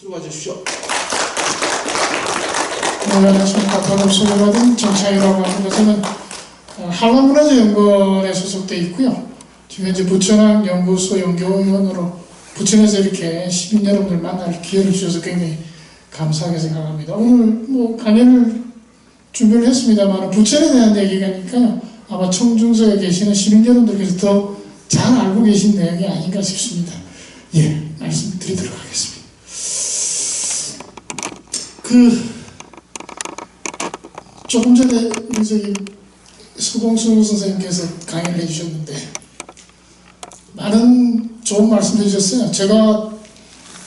들어와 주십시오. 네, 안녕하십니까. 단업소를 받은 정창이라고 합니다. 저는 한라문화재연구원에 소속되어 있고요. 지금 현재 부천항 연구소 연구위원으로 부천에서 이렇게 시민 여러분들 만날 기회를 주셔서 굉장히 감사하게 생각합니다. 오늘 강연을 준비를 했습니다만 부천에 대한 얘기가니까 아마 청중서에 계시는 시민 여러분들께서 더 잘 알고 계신 내용이 아닌가 싶습니다. 예, 말씀드리도록 하겠습니다. 조금 전에 저기 서봉수 선생님께서 강의를 해주셨는데 많은 좋은 말씀 해주셨어요. 제가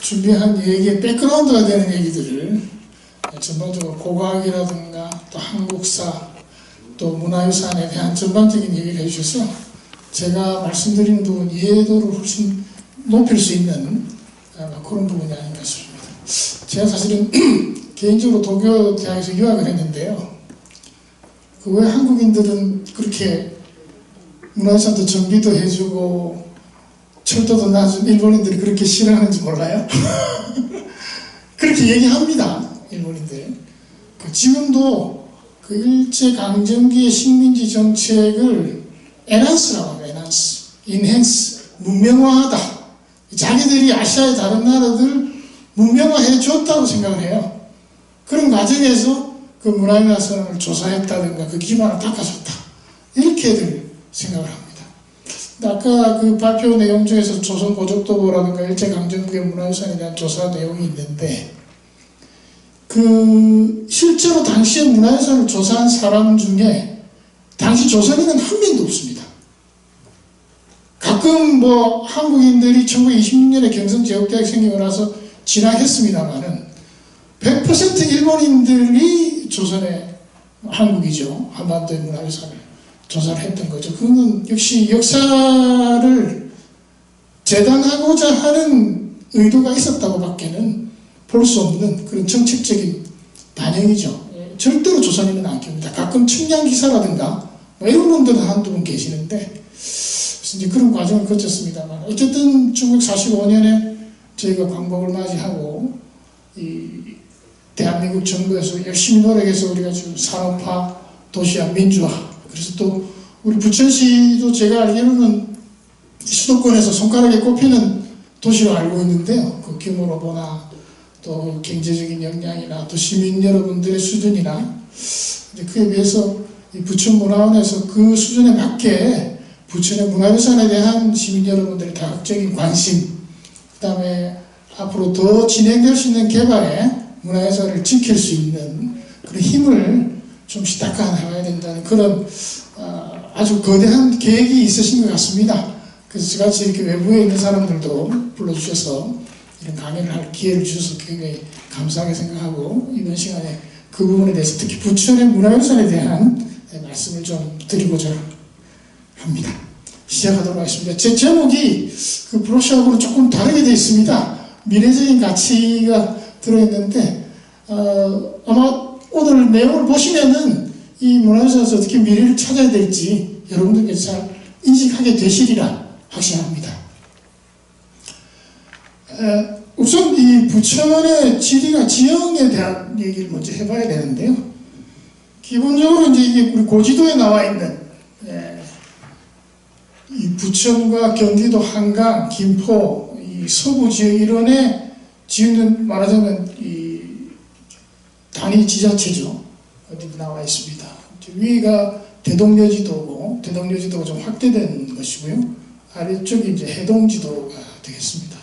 준비한 얘기의 백그라운드가 되는 얘기들을 전반적으로 고고학이라든가 또 한국사 또 문화유산에 대한 전반적인 얘기를 해주셔서 제가 말씀드리는 부분 이해도를 훨씬 높일 수 있는 그런 부분이 아닌가 싶습니다. 제가 사실은 개인적으로 도쿄 대학에서 유학을 했는데요. 왜 한국인들은 그렇게 문화유산도 정비도 해주고 철도도 놔준 일본인들이 그렇게 싫어하는지 몰라요? 그렇게 얘기합니다. 일본인들. 지금도 그 일제강점기의 식민지 정책을 엔한스라고 합니다. 인핸스, 문명화하다. 자기들이 아시아의 다른 나라들 문명화해 줬다고 생각을 해요. 그런 과정에서 그 문화유산을 조사했다든가 그 기반을 닦아줬다. 이렇게들 생각을 합니다. 아까 그 발표 내용 중에서 조선 고족도보라든가 일제강점기의 문화유산에 대한 조사 내용이 있는데 실제로 당시에 문화유산을 조사한 사람 중에 당시 조선인은 한 명도 없습니다. 가끔 한국인들이 1926년에 경성제국대학이 생기고 나서 진학했습니다만은 100% 일본인들이 조선의 한국이죠. 한반도의 문화유산을 조사를 했던 거죠. 그거는 역시 역사를 재단하고자 하는 의도가 있었다고 밖에는 볼 수 없는 그런 정책적인 반영이죠. 절대로 조선인은 안 깁니다. 가끔 측량기사라든가 이런 분들은 한두 분 계시는데 이제 그런 과정을 거쳤습니다만 어쨌든 1945년에 저희가 광복을 맞이하고 이 대한민국 정부에서 열심히 노력해서 우리가 지금 산업화, 도시화, 민주화 그래서 또 우리 부천시도 제가 알기로는 수도권에서 손가락에 꼽히는 도시로 알고 있는데요. 그 규모로 보나 또 경제적인 역량이나 또 시민 여러분들의 수준이나 이제 그에 비해서 이 부천문화원에서 그 수준에 맞게 부천의 문화유산에 대한 시민 여러분들의 다각적인 관심 그 다음에 앞으로 더 진행될 수 있는 개발에 문화유산을 지킬 수 있는 그런 힘을 좀씩 닦아나가야 된다는 그런 아주 거대한 계획이 있으신 것 같습니다. 그래서 저같이 이렇게 외부에 있는 사람들도 불러주셔서 이런 강연을 할 기회를 주셔서 굉장히 감사하게 생각하고 이번 시간에 그 부분에 대해서 특히 부천의 문화유산에 대한 말씀을 좀 드리고자 합니다. 시작하도록 하겠습니다. 제 제목이 그 브로셔하고는 조금 다르게 되어 있습니다. 미래적인 가치가 들어있는데 아마 오늘 내용을 보시면은 이 문화유산에서 어떻게 미래를 찾아야 될지 여러분들께서 잘 인식하게 되시리라 확신합니다. 우선 이 부천의 지리나 지형에 대한 얘기를 먼저 해봐야 되는데요. 기본적으로 이제 이게 우리 고지도에 나와 있는 이 부천과 경기도 한강, 김포, 이 서부 지역 일원에 지은 말하자면 이 단위 지자체죠. 어디 나와 있습니다. 위가 대동여지도고 대동여지도가 좀 확대된 것이고요. 아래쪽이 이제 해동지도가 되겠습니다.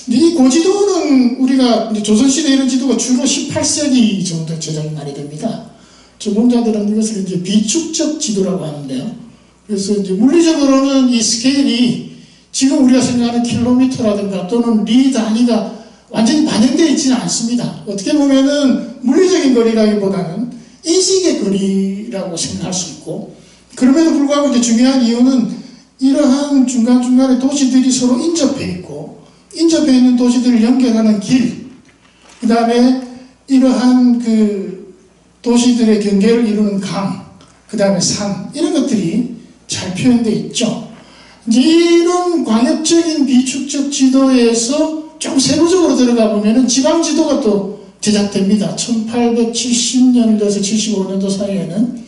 이 고지도는 우리가 이제 조선시대 이런 지도가 주로 18세기 정도 제작이 많이 됩니다. 전문자들은 이것을 이제 비축적 지도라고 하는데요. 그래서 이제 물리적으로는 이 스케일이 지금 우리가 생각하는 킬로미터라든가 또는 리 단위가 완전히 반영되어 있지는 않습니다. 어떻게 보면은 물리적인 거리라기보다는 인식의 거리라고 생각할 수 있고 그럼에도 불구하고 이제 중요한 이유는 이러한 중간중간에 도시들이 서로 인접해 있고 인접해 있는 도시들을 연결하는 길, 그 다음에 이러한 그 도시들의 경계를 이루는 강, 그 다음에 산, 이런 것들이 잘 표현되어 있죠. 이제 이런 광역적인 비축적 지도에서 좀 세부적으로 들어가 보면은 지방 지도가 또 제작됩니다. 1870년도에서 75년도 사이에는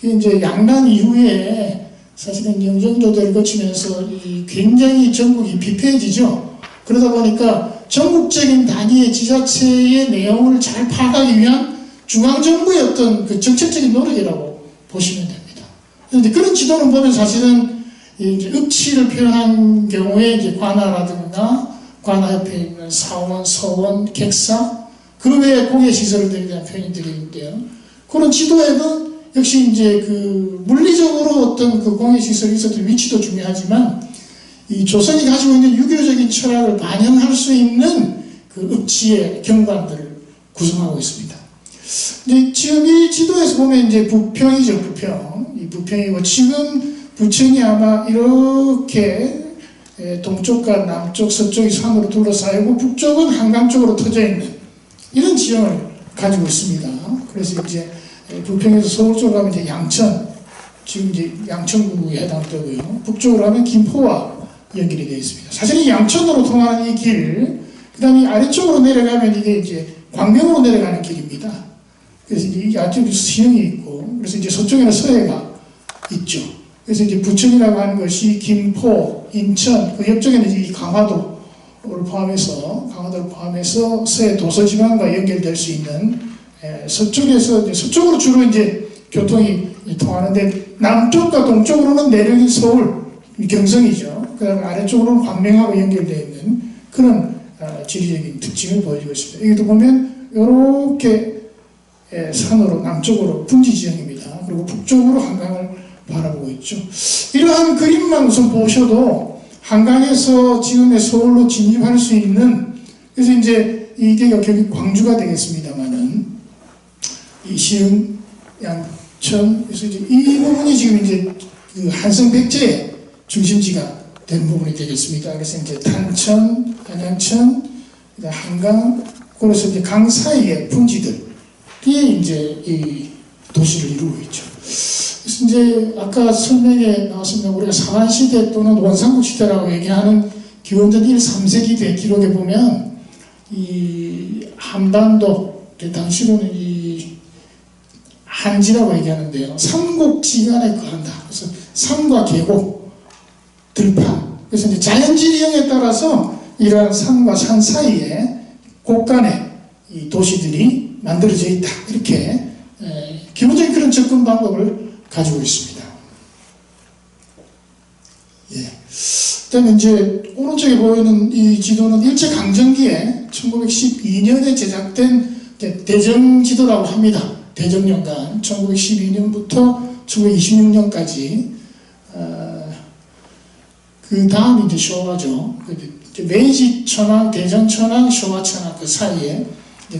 이제 양난 이후에 사실은 영종도대를 거치면서 이 굉장히 전국이 비폐해지죠. 그러다 보니까 전국적인 단위의 지자체의 내용을 잘 파악하기 위한 중앙정부의 어떤 그 정책적인 노력이라고 보시면 됩니다. 그런데 그런 지도는 보면 사실은 이제 읍치를 표현한 경우에 이제 관아라든가 관아협회에 있는 사원, 서원, 객사, 그 외에 공예시설들에 대한 표현이 되는데요. 그런 지도에는 역시 이제 그 물리적으로 어떤 그 공예시설이 있었던 위치도 중요하지만 이 조선이 가지고 있는 유교적인 철학을 반영할 수 있는 그 읍지의 경관들을 구성하고 있습니다. 이제 지금 이 지도에서 보면 이제 부평이죠, 부평. 이 부평이고 지금 부천이 아마 이렇게 동쪽과 남쪽, 서쪽이 산으로 둘러싸이고 북쪽은 한강 쪽으로 터져 있는 이런 지형을 가지고 있습니다. 그래서 이제 부평에서 서울 쪽으로 가면 이제 양천, 지금 이제 양천구에 해당되고요. 북쪽으로 가면 김포와 연결이 되어 있습니다. 사실 이 양천으로 통하는 이 길, 그 다음에 아래쪽으로 내려가면 이게 이제 광명으로 내려가는 길입니다. 그래서 이제 이 아래쪽에 수영이 있고, 그래서 이제 서쪽에는 서해가 있죠. 그래서 이제 부천이라고 하는 것이 김포, 인천, 그 옆쪽에는 이제 이 강화도를 포함해서 서해 도서지방과 연결될 수 있는 서쪽에서 이제 서쪽으로 주로 이제 교통이 통하는데 남쪽과 동쪽으로는 내륙인 서울, 경성이죠. 그 다음에 아래쪽으로는 광명하고 연결되어 있는 그런 지리적인 특징을 보여주고 있습니다. 여기도 보면 이렇게 산으로 남쪽으로 분지 지형입니다. 그리고 북쪽으로 한강을 바라보고 있죠. 이러한 그림만 우선 보셔도 한강에서 지금의 서울로 진입할 수 있는, 그래서 이제 이게 여기 광주가 되겠습니다만은 이 시흥, 양천, 그래서 이제 이 부분이 지금 이제 그 한성백제의 중심지가 되는 부분이 되겠습니다. 그래서 이제 탄천, 한양천, 한강, 그래서 이제 강 사이의 분지들이 이제 이 도시를 이루고 있죠. 그래서 이제 아까 설명에 나왔습니다. 우리가 사환시대 또는 원삼국시대라고 얘기하는 기원전 1, 3세기 대 기록에 보면 이 한반도, 당시로는 이 한지라고 얘기하는데요. 삼국지간에 거한다. 그래서 산과 계곡, 들판. 그래서 이제 자연지리형에 따라서 이러한 산과 산 사이에 곳간에 이 도시들이 만들어져 있다. 이렇게 기본적인 그런 접근 방법을 가지고 있습니다. 예. 그다음에 이제 오른쪽에 보이는 이 지도는 일제강점기에 1912년에 제작된 대정지도라고 합니다. 대정연간 1912년부터 1926년까지 그 다음이 이제 쇼와죠. 메이지 천황, 대전 천황, 쇼와 천황 그 사이에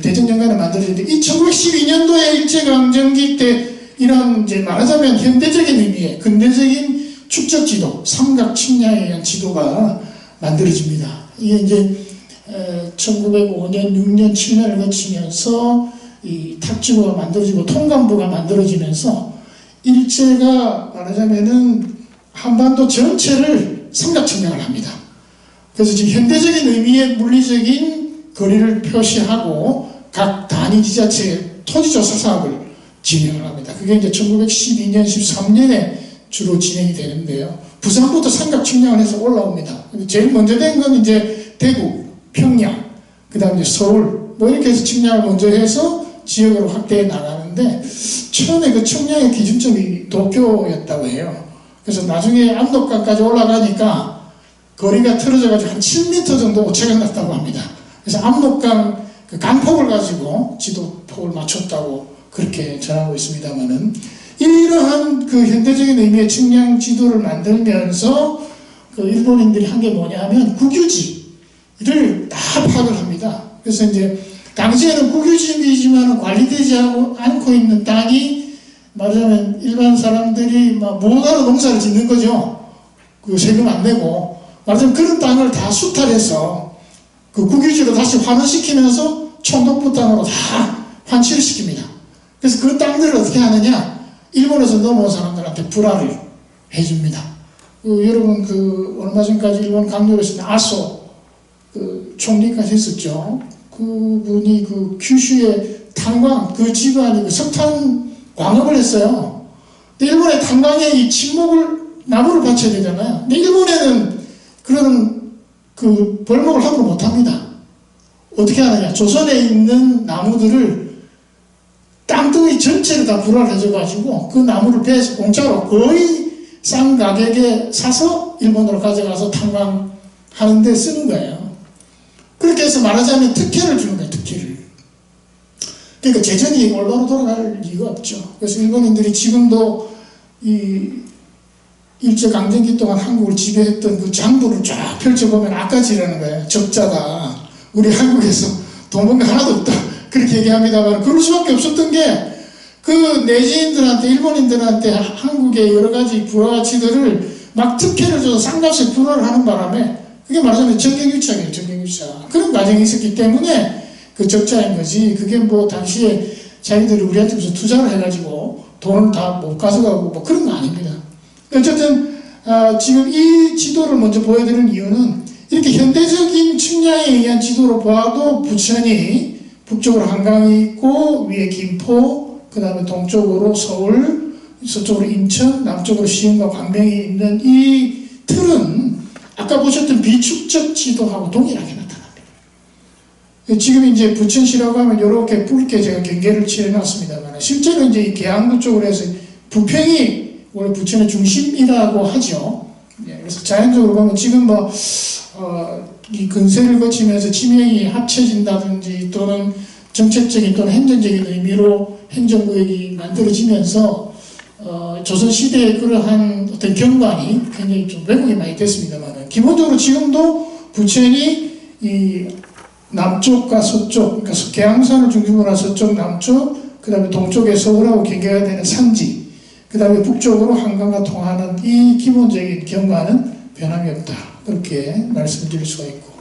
대정연간을 만들어졌는데 이 1912년도에 일제강점기 때 이런 이제 말하자면 현대적인 의미의 근대적인 축적 지도, 삼각 측량에 의한 지도가 만들어집니다. 이게 이제 1905년, 6년, 7년을 거치면서 이 탑지구가 만들어지고 통감부가 만들어지면서 일제가 말하자면은 한반도 전체를 삼각 측량을 합니다. 그래서 지금 현대적인 의미의 물리적인 거리를 표시하고 각 단위 지자체의 토지조사 사업을 진행을 합니다. 그게 이제 1912년, 13년에 주로 진행이 되는데요. 부산부터 삼각 측량을 해서 올라옵니다. 제일 먼저 된 건 이제 대구, 평양, 그 다음에 이제 서울, 뭐 이렇게 해서 측량을 먼저 해서 지역으로 확대해 나가는데 처음에 그 측량의 기준점이 도쿄였다고 해요. 그래서 나중에 압록강까지 올라가니까 거리가 틀어져가지고 한 7m 정도 오차가 났다고 합니다. 그래서 압록강 그 강폭을 가지고 지도폭을 맞췄다고 그렇게 전하고 있습니다만은 이러한 그 현대적인 의미의 측량 지도를 만들면서 그 일본인들이 한 게 뭐냐면 국유지를 다 파악을 합니다. 그래서 이제 당시에는 국유지이지만 관리되지 않고 있는 땅이 말하자면 일반 사람들이 막 무허가로 농사를 짓는 거죠. 그 세금 안 내고 말하자면 그런 땅을 다 수탈해서 그 국유지로 다시 환원시키면서 총독부 땅으로 다 환치를 시킵니다. 그래서 그 땅들을 어떻게 하느냐? 일본에서 넘어온 사람들한테 불화를 해줍니다. 여러분 그 얼마 전까지 일본 강요했을 때 아소 그 총리까지 했었죠. 그분이 그 큐슈의 탄광, 그 집안이 그 석탄 광업을 했어요. 근데 일본의 탄광에 이 침목을, 나무를 바쳐야 되잖아요. 근데 일본에는 그런 그 벌목을 함부로 못 합니다. 어떻게 하느냐. 조선에 있는 나무들을 땅덩이 전체를 다 불화를 해줘가지고 그 나무를 배에서 공짜로 거의 싼 가격에 사서 일본으로 가져가서 탄광하는 데 쓰는 거예요. 그렇게 해서 말하자면 특혜를 주는 거예요. 특혜를. 그러니까 재정이 올바로 돌아갈 이유가 없죠. 그래서 일본인들이 지금도 이 일제강점기 동안 한국을 지배했던 그 장부를 쫙 펼쳐보면 악가지라는 거예요. 적자다. 우리 한국에서 돈 번 거 하나도 없다. 그렇게 얘기합니다만 그럴 수밖에 없었던 게 그 내지인들한테, 일본인들한테 한국의 여러 가지 부가가치들을 막 특혜를 줘서 싼값에 불화를 하는 바람에 그게 말하자면 정경유착이에요. 정경유착. 그런 과정이 있었기 때문에 그 적자인 거지. 그게 뭐 당시에 자기들이 우리한테 무슨 투자를 해가지고 돈을 다 못 가져가고 뭐 그런 거 아닙니다. 어쨌든 지금 이 지도를 먼저 보여드리는 이유는 이렇게 현대적인 측량에 의한 지도로 보아도 부천이 북쪽으로 한강이 있고 위에 김포, 그 다음에 동쪽으로 서울, 서쪽으로 인천, 남쪽으로 시흥과 광명이 있는 이 틀은 아까 보셨던 비축적 지도하고 동일하게 나타납니다. 지금 이제 부천시라고 하면 이렇게 붉게 제가 경계를 칠해놨습니다만 실제로 이제 이 계양구 쪽으로 해서 부평이 원래 부천의 중심이라고 하죠. 그래서 자연적으로 보면 지금 뭐 이 근세를 거치면서 지명이 합쳐진다든지 또는 정책적인 또는 행정적인 의미로 행정구역이 만들어지면서 조선시대의 그러한 어떤 경관이 굉장히 좀 왜곡이 많이 됐습니다만 기본적으로 지금도 부천이 이 남쪽과 서쪽, 그러니까 계양산을 중심으로 한 서쪽, 남쪽, 그 다음에 동쪽에 서울하고 경계가 되는 산지, 그 다음에 북쪽으로 한강과 통하는 이 기본적인 경관은 변함이 없다. 그렇게 말씀드릴 수가 있고.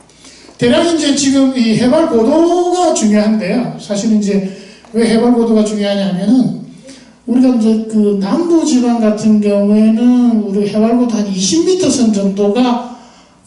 대략 이제 지금 이 해발 고도가 중요한데요. 사실 이제 왜 해발 고도가 중요하냐면은 우리가 이제 그 남부지방 같은 경우에는 우리 해발 고도 한 20m 선 정도가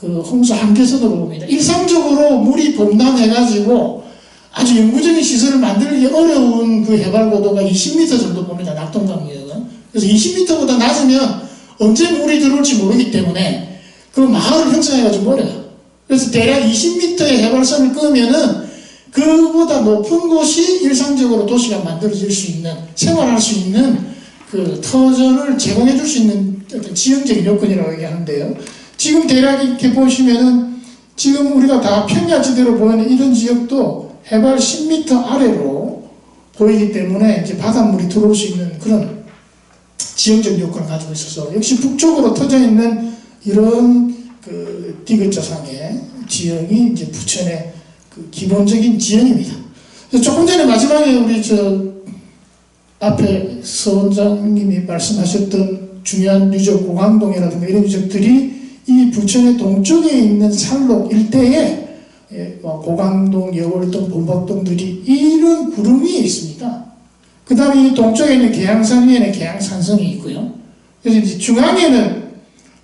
그 홍수 한계선으로 봅니다. 일상적으로 물이 범람해가지고 아주 영구적인 시설을 만들기 어려운 그 해발 고도가 20m 정도 봅니다. 낙동강역은. 그래서 20m보다 낮으면 언제 물이 들어올지 모르기 때문에 그 마을을 형성해가지고 버려요. 그래서 대략 20m의 해발선을 끄면은 그보다 높은 곳이 일상적으로 도시가 만들어질 수 있는, 생활할 수 있는 그 터전을 제공해 줄 수 있는 어떤 지형적인 요건이라고 얘기하는데요. 지금 대략 이렇게 보시면은 지금 우리가 다 평야지대로 보이는 이런 지역도 해발 10m 아래로 보이기 때문에 이제 바닷물이 들어올 수 있는 그런 지형적 요건을 가지고 있어서 역시 북쪽으로 터져 있는 이런 그 디귿자상의 지형이 이제 부천의 그 기본적인 지형입니다. 조금 전에 마지막에 우리 앞에 서 원장님이 말씀하셨던 중요한 유적, 고강동이라든가 이런 유적들이 이 부천의 동쪽에 있는 산록 일대에 고강동, 여월동, 범벅동들이 이런 구름 위에 있습니다. 그 다음에 이 동쪽에 있는 계양산 위에는 계양산성이 있고요. 그래서 이제 중앙에는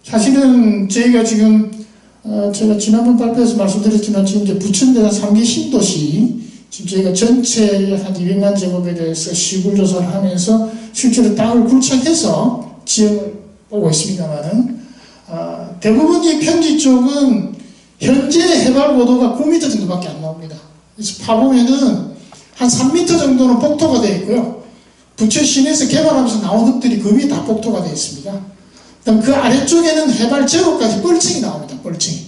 사실은 저희가 지금 제가 지난번 발표에서 말씀드렸지만 지금 이제 부천대가 3기 신도시 지금 저희가 전체 한 200만 제곱에 대해서 시굴 조사를 하면서 실제로 땅을 굴착해서 지형을 보고 있습니다만은 대부분 이 편지 쪽은 현재 해발 고도가 9m 정도밖에 안 나옵니다. 그래서 파보면은 한 3m 정도는 복토가 되어 있고요. 부천 시내에서 개발하면서 나온 흙들이 그 위에 다 복토가 되어 있습니다. 그다음 그 아래쪽에는 해발 제로까지 뻘층이 나옵니다. 뻘층이.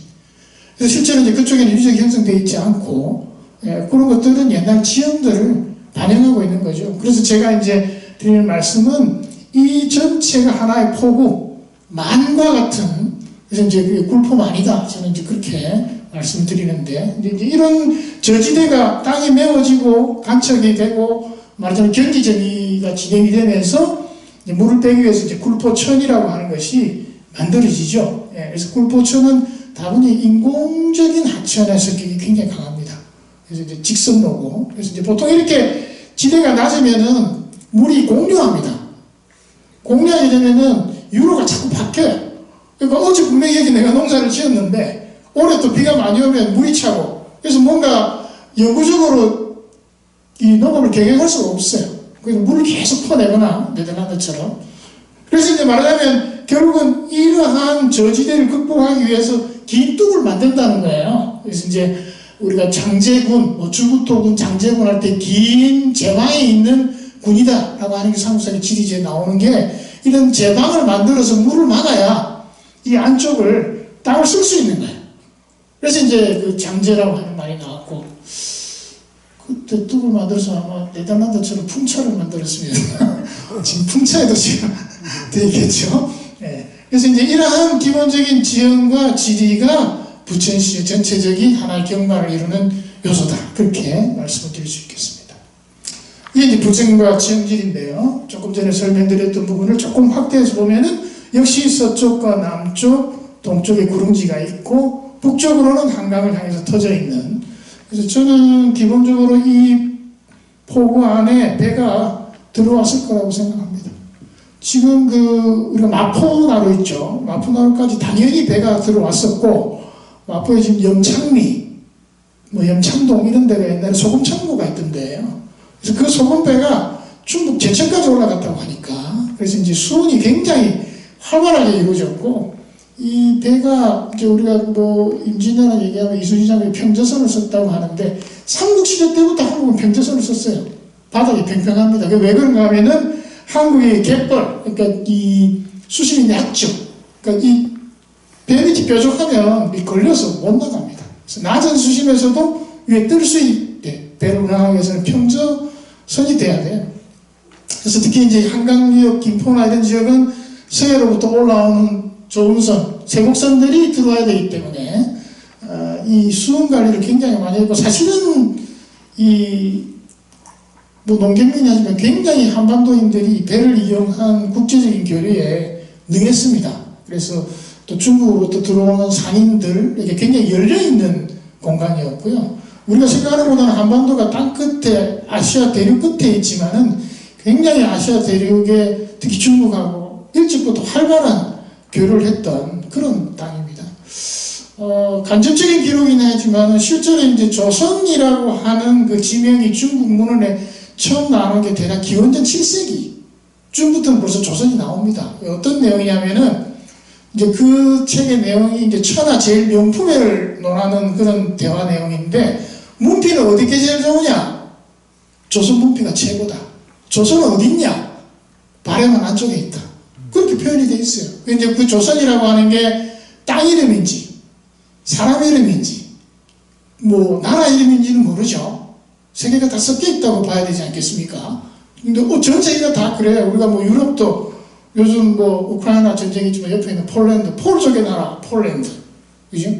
그래서 실제로 이제 그쪽에는 유적이 형성되어 있지 않고 그런 것들은 옛날 지형들을 반영하고 있는 거죠. 그래서 제가 이제 드리는 말씀은 이 전체가 하나의 포구, 만과 같은 그래서 이제 굴포만이다. 저는 이제 그렇게 말씀드리는데 이제 이런 저지대가 땅이 메워지고 간척이 되고 말하자면 경기정리가 진행이 되면서 이제 물을 빼기 위해서 이제 굴포천이라고 하는 것이 만들어지죠. 그래서 굴포천은 다분히 인공적인 하천의 성격이 굉장히 강합니다. 그래서 이제 직선로고, 그래서 이제 보통 이렇게 지대가 낮으면은 물이 공류합니다. 공류하게 되면은 유로가 자꾸 바뀌어요. 그러니까 어제 분명히 여기 내가 농사를 지었는데 올해 또 비가 많이 오면 물이 차고, 그래서 뭔가 영구적으로 이 농업을 경영할 수가 없어요. 그래서 물을 계속 퍼내거나 네덜란드처럼. 그래서 이제 말하자면 결국은 이러한 저지대를 극복하기 위해서 긴 뚝을 만든다는 거예요. 그래서 이제 우리가 장제군, 뭐 주부토군, 장제군 할 때 긴 제방에 있는 군이다라고 하는 게 삼국사기 지리지에 나오는 게 이런 제방을 만들어서 물을 막아야 이 안쪽을 땅을 쓸 수 있는 거예요. 그래서 이제 그 장제라고 하는 말이 나왔고, 그때 뚝을 만들어서 아마 네덜란드처럼 풍차를 만들었으면 지금 풍차의 도시가 되겠죠. 네. 그래서 이제 이러한 기본적인 지형과 지리가 부천시의 전체적인 하나의 경관을 이루는 요소다. 그렇게 말씀을 드릴 수 있겠습니다. 이게 이제 부천과 지형지리인데요. 조금 전에 설명드렸던 부분을 조금 확대해서 보면은 역시 서쪽과 남쪽, 동쪽에 구릉지가 있고 북쪽으로는 한강을 향해서 터져 있는. 그래서 저는 기본적으로 이 포구 안에 배가 들어왔을 거라고 생각합니다. 지금 우리가 마포나루 있죠. 마포나루까지 당연히 배가 들어왔었고, 마포에 지금 염창리, 뭐 염창동 이런 데가 옛날에 소금 창고가 있던데요. 그래서 그 소금배가 충북 제천까지 올라갔다고 하니까, 그래서 이제 수운이 굉장히 활발하게 이루어졌고, 이 배가 이제 우리가 뭐 임진왜란 얘기하면 이순신 장군이 평저선을 썼다고 하는데 삼국시대 때부터 한국은 평저선을 썼어요. 바닥이 평평합니다. 왜 그런가 하면은 한국의 갯벌, 그러니까 이 수심이 낮죠. 그러니까 이 배 밑이 뾰족하면 걸려서 못 나갑니다. 그래서 낮은 수심에서도 위에 뜰 수 있게 배를 운항하기 위해서는 평저선이 돼야 돼요. 그래서 특히 이제 한강지역, 김포나 이런 지역은 서해로부터 올라오는 좋은 선, 세곡선들이 들어와야 되기 때문에 이 수온 관리를 굉장히 많이 했고, 사실은 뭐 농경민이 하지만 굉장히 한반도인들이 배를 이용한 국제적인 교류에 능했습니다. 그래서 또 중국으로부터 들어오는 상인들에게 굉장히 열려있는 공간이었고요. 우리가 생각하는 것보다는 한반도가 땅 끝에, 아시아 대륙 끝에 있지만은 굉장히 아시아 대륙에 특히 중국하고 일찍부터 활발한 교류를 했던 그런 땅입니다. 간접적인 기록이긴 하지만 실제로 이제 조선이라고 하는 그 지명이 중국 문헌에 처음 나오는 게 대략 기원전 7세기쯤부터는 벌써 조선이 나옵니다. 어떤 내용이냐면은 이제 그 책의 내용이 이제 천하 제일 명품회를 논하는 그런 대화 내용인데, 문피는 어디게 제일 좋으냐? 조선 문피가 최고다. 조선은 어딨냐? 발해만 안쪽에 있다. 그렇게 표현이 되어 있어요. 이제 그 조선이라고 하는 게 땅 이름인지, 사람 이름인지, 뭐, 나라 이름인지는 모르죠. 세계가 다 섞여 있다고 봐야 되지 않겠습니까? 근데 전 세계가 다 그래요. 우리가 뭐 유럽도 요즘 뭐 우크라이나 전쟁이지만 옆에 있는 폴란드, 폴족의 나라, 폴란드. 그죠?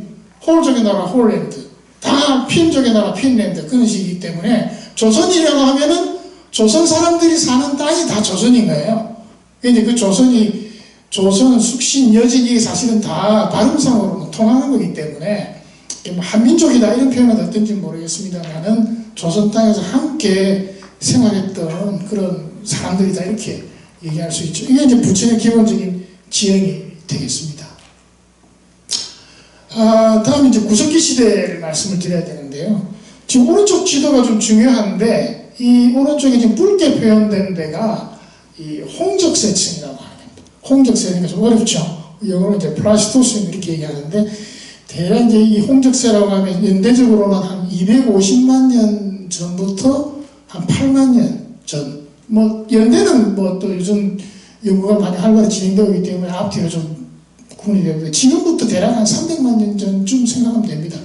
홀족의 나라, 홀랜드. 다 핀족의 나라, 핀랜드. 그런 식이기 때문에 조선이라고 하면은 조선 사람들이 사는 땅이 다 조선인 거예요. 이제 그 조선이, 조선, 숙신, 여진, 이게 사실은 다 발음상으로는 통하는 거기 때문에 뭐 한민족이다 이런 표현은 어떤지 모르겠습니다만은 조선 땅에서 함께 생활했던 그런 사람들이다 이렇게 얘기할 수 있죠. 이게 이제 부천의 기본적인 지형이 되겠습니다. 다음 이제 구석기 시대를 말씀을 드려야 되는데요. 지금 오른쪽 지도가 좀 중요한데, 이 오른쪽에 지금 붉게 표현된 데가 이 홍적세층이라고 하는 겁니다. 홍적세니까 좀 어렵죠. 영어로 이제 플라스토스인 이렇게 얘기하는데, 대략 이제 이 홍적세라고 하면 연대적으로는 한 250만 년 전부터 한 8만 년 전. 뭐 연대는 뭐 또 요즘 연구가 많이 활발히 진행되고 있기 때문에 앞뒤로 좀 구분이 되는데, 지금부터 대략 한 300만 년 전쯤 생각하면 됩니다.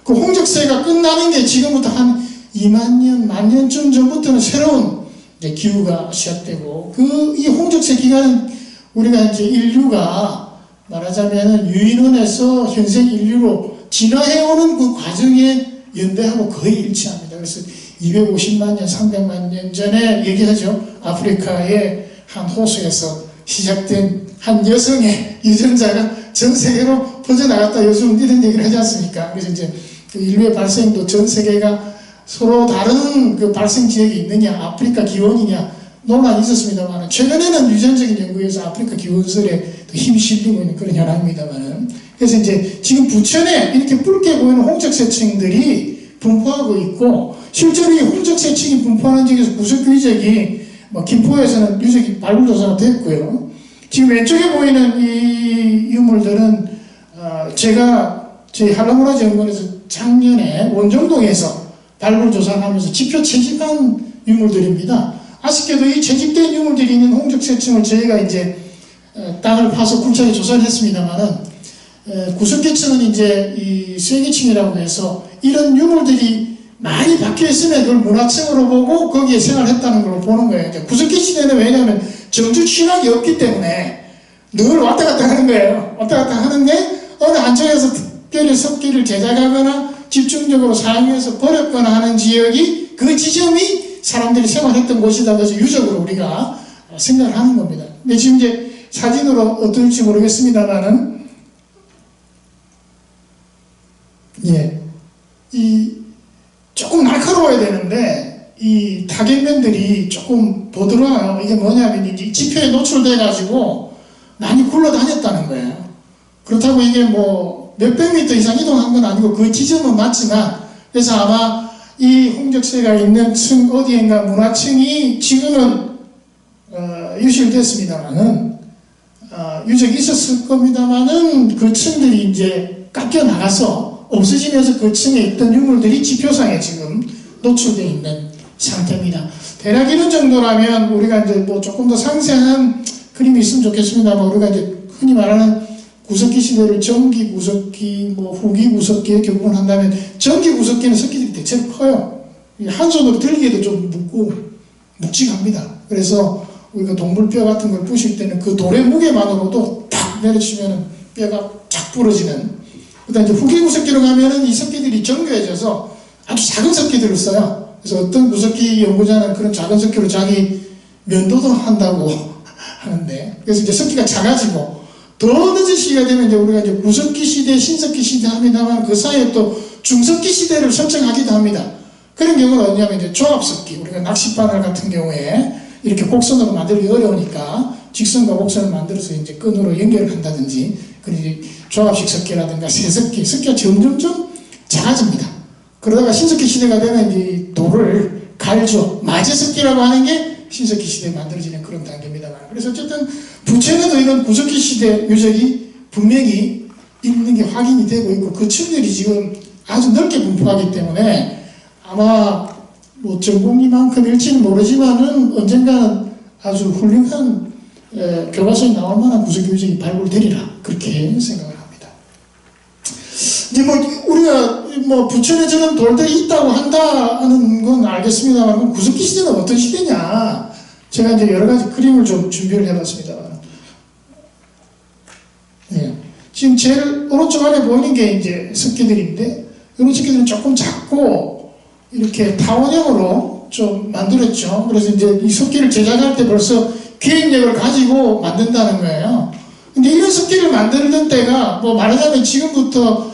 그 홍적세가 끝나는 게 지금부터 한 2만 년, 만 년쯤 전부터는 새로운 이제 기후가 시작되고, 이 홍적세 기간은 우리가 이제 인류가 말하자면은 유인원에서 현생 인류로 진화해오는 그 과정에 연대하고 거의 일치합니다. 그래서 250만 년, 300만 년 전에 얘기하죠. 아프리카의 한 호수에서 시작된 한 여성의 유전자가 전 세계로 퍼져나갔다. 요즘 이런 얘기를 하지 않습니까? 그래서 이제 그 인류의 발생도 전 세계가 서로 다른 그 발생 지역이 있느냐, 아프리카 기원이냐 논란이 있었습니다만, 최근에는 유전적인 연구에서 아프리카 기원설에 힘이 실리고 있는 그런 현황입니다만, 그래서 이제 지금 부천에 이렇게 붉게 보이는 홍적세층들이 분포하고 있고, 실제로 이 홍적세층이 분포하는 지역에서 구석기 유적이 뭐 김포에서는 유적이 발굴조사가 됐고요. 지금 왼쪽에 보이는 이 유물들은 제가 저희 한라문화재연구원에서 작년에 원정동에서 발굴조사를 하면서 지표 채집한 유물들입니다. 아쉽게도 이 채집된 유물들이 있는 홍적세층을 저희가 이제 땅을 파서 굴착에 조사를 했습니다만은, 구석계층은 이제 이 쇠계층이라고 해서 이런 유물들이 많이 박혀 있으면 그걸 문화층으로 보고 거기에 생활했다는 걸 보는 거예요. 구석기 시대는 왜냐하면 정주 취락이 없기 때문에 늘 왔다 갔다 하는 거예요. 왔다 갔다 하는데 어느 한쪽에서 특별히 석기를 제작하거나 집중적으로 사용해서 버렸거나 하는 지역이, 그 지점이 사람들이 생활했던 곳이다. 그래서 유적으로 우리가 생각을 하는 겁니다. 근데 지금 이제 사진으로 어떨지 모르겠습니다만은, 예, 이 조금 날카로워야 되는데 이 타격면들이 조금 보드라요. 이게 뭐냐면 이제 지표에 노출돼 가지고 많이 굴러다녔다는 거예요. 그렇다고 이게 뭐 몇백 미터 이상 이동한 건 아니고 그 지점은 맞지만, 그래서 아마 이 홍적세가 있는 층 어디엔가 문화층이 지금은 유실됐습니다만은, 유적이 있었을 겁니다만은 그 층들이 이제 깎여 나가서 없어지면서 그 층에 있던 유물들이 지표상에 지금 노출되어 있는 상태입니다. 대략 이런 정도라면 우리가 이제 뭐 조금 더 상세한 그림이 있으면 좋겠습니다만, 우리가 이제 흔히 말하는 구석기 시대를 전기 구석기, 뭐 후기 구석기 이렇게 구분한다면, 전기 구석기는 석기들이 대체로 커요. 한 손으로 들기에도 좀 묵직합니다. 그래서 우리가 동물뼈 같은 걸 부실 때는 그 돌의 무게만으로도 탁 내려치면 뼈가 쫙 부러지는. 그다음 이제 후기 구석기로 가면은 이 석기들이 정교해져서 아주 작은 석기들을 써요. 그래서 어떤 구석기 연구자는 그런 작은 석기로 자기 면도도 한다고 하는데, 그래서 이제 석기가 작아지고 더 늦은 시기가 되면 이제 우리가 이제 구석기 시대, 신석기 시대 합니다만, 그 사이에 또 중석기 시대를 설정하기도 합니다. 그런 경우는 어디냐면 이제 조합석기, 우리가 낚싯바늘 같은 경우에 이렇게 곡선으로 만들기 어려우니까 직선과 곡선을 만들어서 이제 끈으로 연결을 한다든지, 그리고 조합식 석기라든가 세석기, 석기가 점점점 작아집니다. 그러다가 신석기 시대가 되면 이 돌을 갈조, 마제석기라고 하는 게 신석기 시대에 만들어지는 그런 단계입니다만, 그래서 어쨌든 부천에도 이런 구석기 시대 유적이 분명히 있는 게 확인이 되고 있고, 그 층들이 지금 아주 넓게 분포하기 때문에 아마 뭐 전공리만큼일지는 모르지만은 언젠가는 아주 훌륭한 교과서에 나올 만한 구석기 유적이 발굴되리라, 그렇게 생각을 합니다. 이제 뭐 우리가 뭐 부천에 저런 돌들이 있다고 한다는 건 알겠습니다만, 구석기 시대는 어떤 시대냐, 제가 이제 여러 가지 그림을 좀 준비를 해봤습니다. 예. 지금 제일 오른쪽 아래 보이는 게 이제 석기들인데, 이런 석기들은 조금 작고 이렇게 타원형으로 좀 만들었죠. 그래서 이제 이 석기를 제작할 때 벌써 계획력을 가지고 만든다는 거예요. 근데 이런 석기를 만드는 때가 뭐 말하자면 지금부터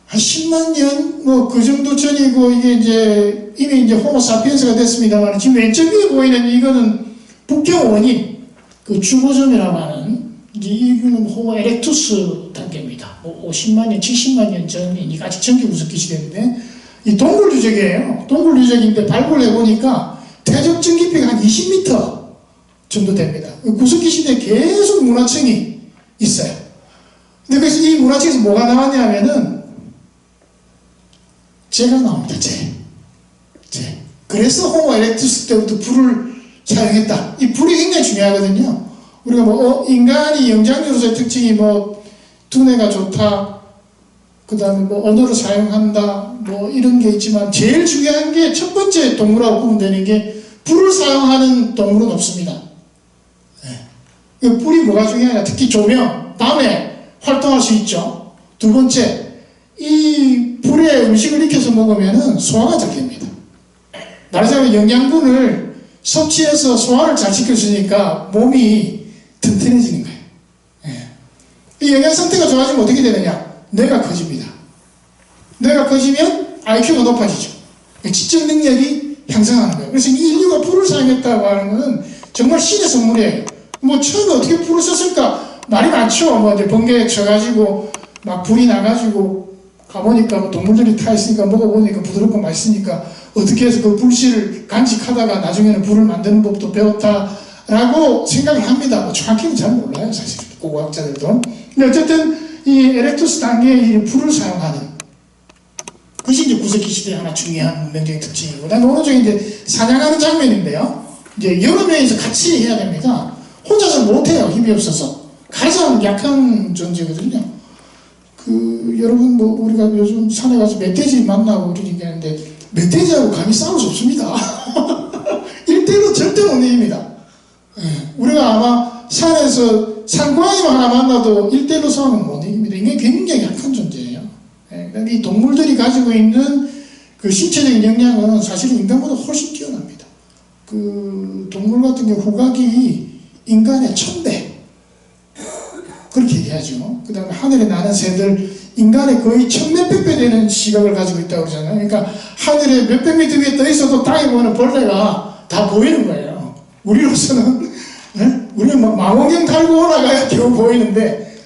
한 10만 년 뭐 그 정도 전이고, 이게 이제 이미 이제 호모사피엔스가 됐습니다만, 지금 왼쪽 위에 보이는 이거는 북경 원인, 그 주고점이라고 하는, 이제 이거는 호모 에렉투스 단계입니다. 50만 년, 70만 년 전이니까 아직 전기 구석기 시대인데, 이 동굴 유적이에요. 동굴 유적인데 발굴해 보니까 퇴적증 깊이가 한 20m 정도 됩니다. 구석기 시대에 계속 문화층이 있어요. 근데 그래서 이 문화층에서 뭐가 나왔냐면은 재가 나옵니다. 재. 그래서 호모 에렉투스 때부터 불을 사용했다. 이 불이 굉장히 중요하거든요. 우리가 뭐 인간이 영장류로서의 특징이 뭐 두뇌가 좋다, 그 다음에 뭐 언어를 사용한다, 뭐 이런 게 있지만, 제일 중요한 게 첫 번째 동물하고 구분되는 게 불을 사용하는 동물은 없습니다. 네. 불이 뭐가 중요하냐, 특히 조명, 밤에 활동할 수 있죠. 두 번째, 이 불에 음식을 익혀서 먹으면 소화가 잘 됩니다. 말하자면 영양분을 섭취해서 소화를 잘 시켜주니까 몸이 튼튼해지는 거예요. 네. 이 영양 상태가 좋아지면 어떻게 되느냐, 뇌가 커집니다. 뇌가 커지면 IQ가 높아지죠. 지적 능력이 향상하는 거예요. 그래서 이 인류가 불을 사용했다고 하는 것은 정말 신의 선물이에요. 뭐 처음에 어떻게 불을 썼을까 말이 많죠. 뭐 이제 번개에 쳐가지고 막 불이 나가지고 가보니까 뭐 동물들이 타 있으니까 먹어보니까 부드럽고 맛있으니까 어떻게 해서 그 불씨를 간직하다가 나중에는 불을 만드는 법도 배웠다라고 생각을 합니다. 뭐 정확히는 잘 몰라요, 사실 고고학자들도. 근데 어쨌든 이 에렉투스 단계에 이 불을 사용하는 그것이 이제 구석기 시대의 하나 중요한 문명적인 특징이고, 그다음에 오른쪽에 이제 사냥하는 장면인데요. 이제 여러 명이서 같이 해야 됩니다. 혼자서 못해요, 힘이 없어서. 가장 약한 존재거든요. 여러분 뭐 우리가 요즘 산에 가서 멧돼지 만나고 그렇게 얘기하는데 멧돼지하고 감히 싸울 수 없습니다. 1대1로 절대 못 이깁니다. 우리가 아마 산에서 산고양이만 하나 만나도 1대1로 싸우면 못 이깁니다. 이게 굉장히 약한 존재예요. 이 동물들이 가지고 있는 그 신체적인 역량은 사실은 인간보다 훨씬 뛰어납니다. 그 동물 같은 경우 후각이 인간의 1000배 그렇게 얘기하죠. 그 다음에 하늘에 나는 새들 인간의 거의 1000몇백 배 되는 시각을 가지고 있다고 그러잖아요. 그러니까 하늘에 몇백 미터 위에 떠 있어도 땅에 보는 벌레가 다 보이는 거예요. 우리로서는 우리는 막 망원경 달고 올라가야 겨우 보이는데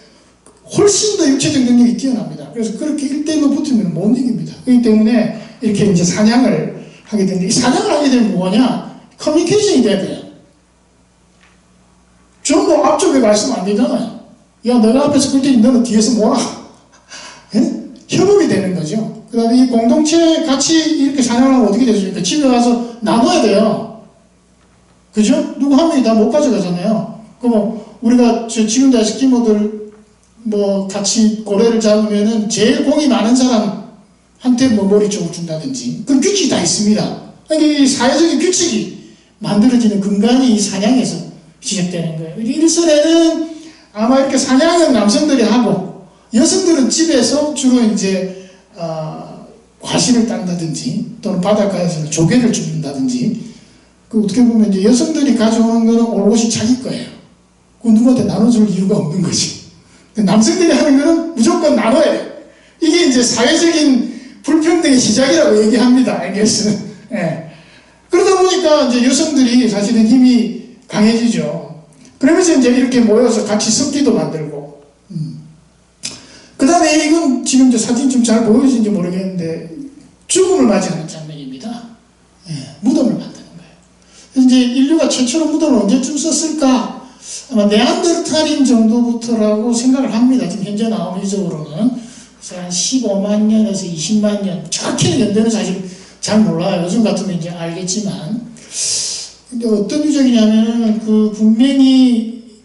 훨씬 더 육체적 능력이 뛰어납니다. 그래서 그렇게 1대1로 붙으면 못 이깁니다. 그렇기 때문에 이렇게 이제 사냥을 하게 되는데, 이 사냥을 하게 되면 뭐냐? 커뮤니케이션이 돼야 돼요. 전부 앞쪽에 말씀 안 되잖아요. 야, 내가 앞에서 끌 테니 너는 뒤에서 뭐라. 협업이 되는 거죠. 그 다음에 이 공동체 같이 이렇게 사냥을 하면 어떻게 되죠? 집에 가서 나눠야 돼요. 그죠? 누구 한 명이 다 못 가져가잖아요. 그럼 우리가 지금 다 스키모들 뭐 같이 고래를 잡으면은 제일 공이 많은 사람한테 뭐 머리 쪽을 준다든지 그런 규칙이 다 있습니다. 그러니까 이 사회적인 규칙이 만들어지는 근간이 이 사냥에서 시작되는 거예요. 일설에는 아마 이렇게 사냥은 남성들이 하고 여성들은 집에서 주로 이제 과실을 딴다든지 또는 바닷가에서 조개를 줍는다든지, 그 어떻게 보면 이제 여성들이 가져오는 거는 올곧이 자기 거예요. 그 누구한테 나눠줄 이유가 없는 거지. 남성들이 하는 거는 무조건 나눠야 돼. 이게 이제 사회적인 불평등의 시작이라고 얘기합니다. 에겔스는. 예. 그러다 보니까 이제 여성들이 사실은 힘이 강해지죠. 그러면서 이제 이렇게 모여서 같이 섞기도 만들고. 그 다음에 이건 지금 이제 사진 좀 잘 보여지는지 모르겠는데 죽음을 맞이하는 장면입니다. 예. 무덤을 만드는 거예요. 이제 인류가 최초로 무덤을 언제쯤 썼을까? 아마 네안데르탈인 정도부터라고 생각을 합니다. 지금 현재 나오는 이적으로는. 그래서 한 15만 년에서 20만 년. 정확히는 연대는 사실 잘 몰라요. 요즘 같으면 이제 알겠지만. 근데 어떤 유적이냐면은 분명히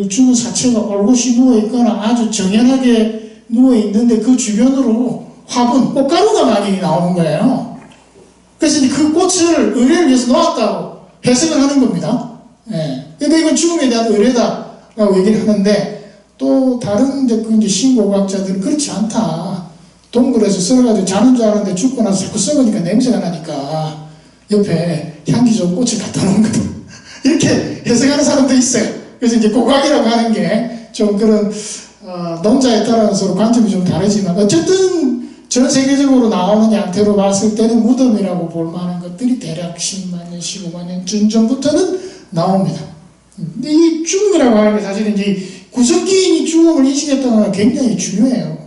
죽은 사체가 올곧이 누워있거나 아주 정연하게 누워있는데 그 주변으로 화분, 꽃가루가 많이 나오는 거예요. 그래서 그 꽃을 의뢰를 위해서 놓았다고 해석을 하는 겁니다. 예. 근데 이건 죽음에 대한 의뢰다라고 얘기를 하는데, 또 다른 이제 신고과학자들은 그렇지 않다. 동굴에서 썰어가지고 자는 줄 알았는데 죽고 나서 자꾸 썩으니까 냄새가 나니까 옆에 향기 좋은 꽃을 갖다 놓은 거다. 이렇게 해석하는 사람도 있어요. 그래서 이제 고각이라고 하는 게 좀 그런 농자에 따라서 서로 관점이 좀 다르지만, 어쨌든 전 세계적으로 나오는 양태로 봤을 때는 무덤이라고 볼 만한 것들이 대략 10만 년, 15만 년 전부터는 나옵니다. 근데 이 죽음이라고 하는 게 사실은 이제 구석기인이 죽음을 인식했다는 건 굉장히 중요해요.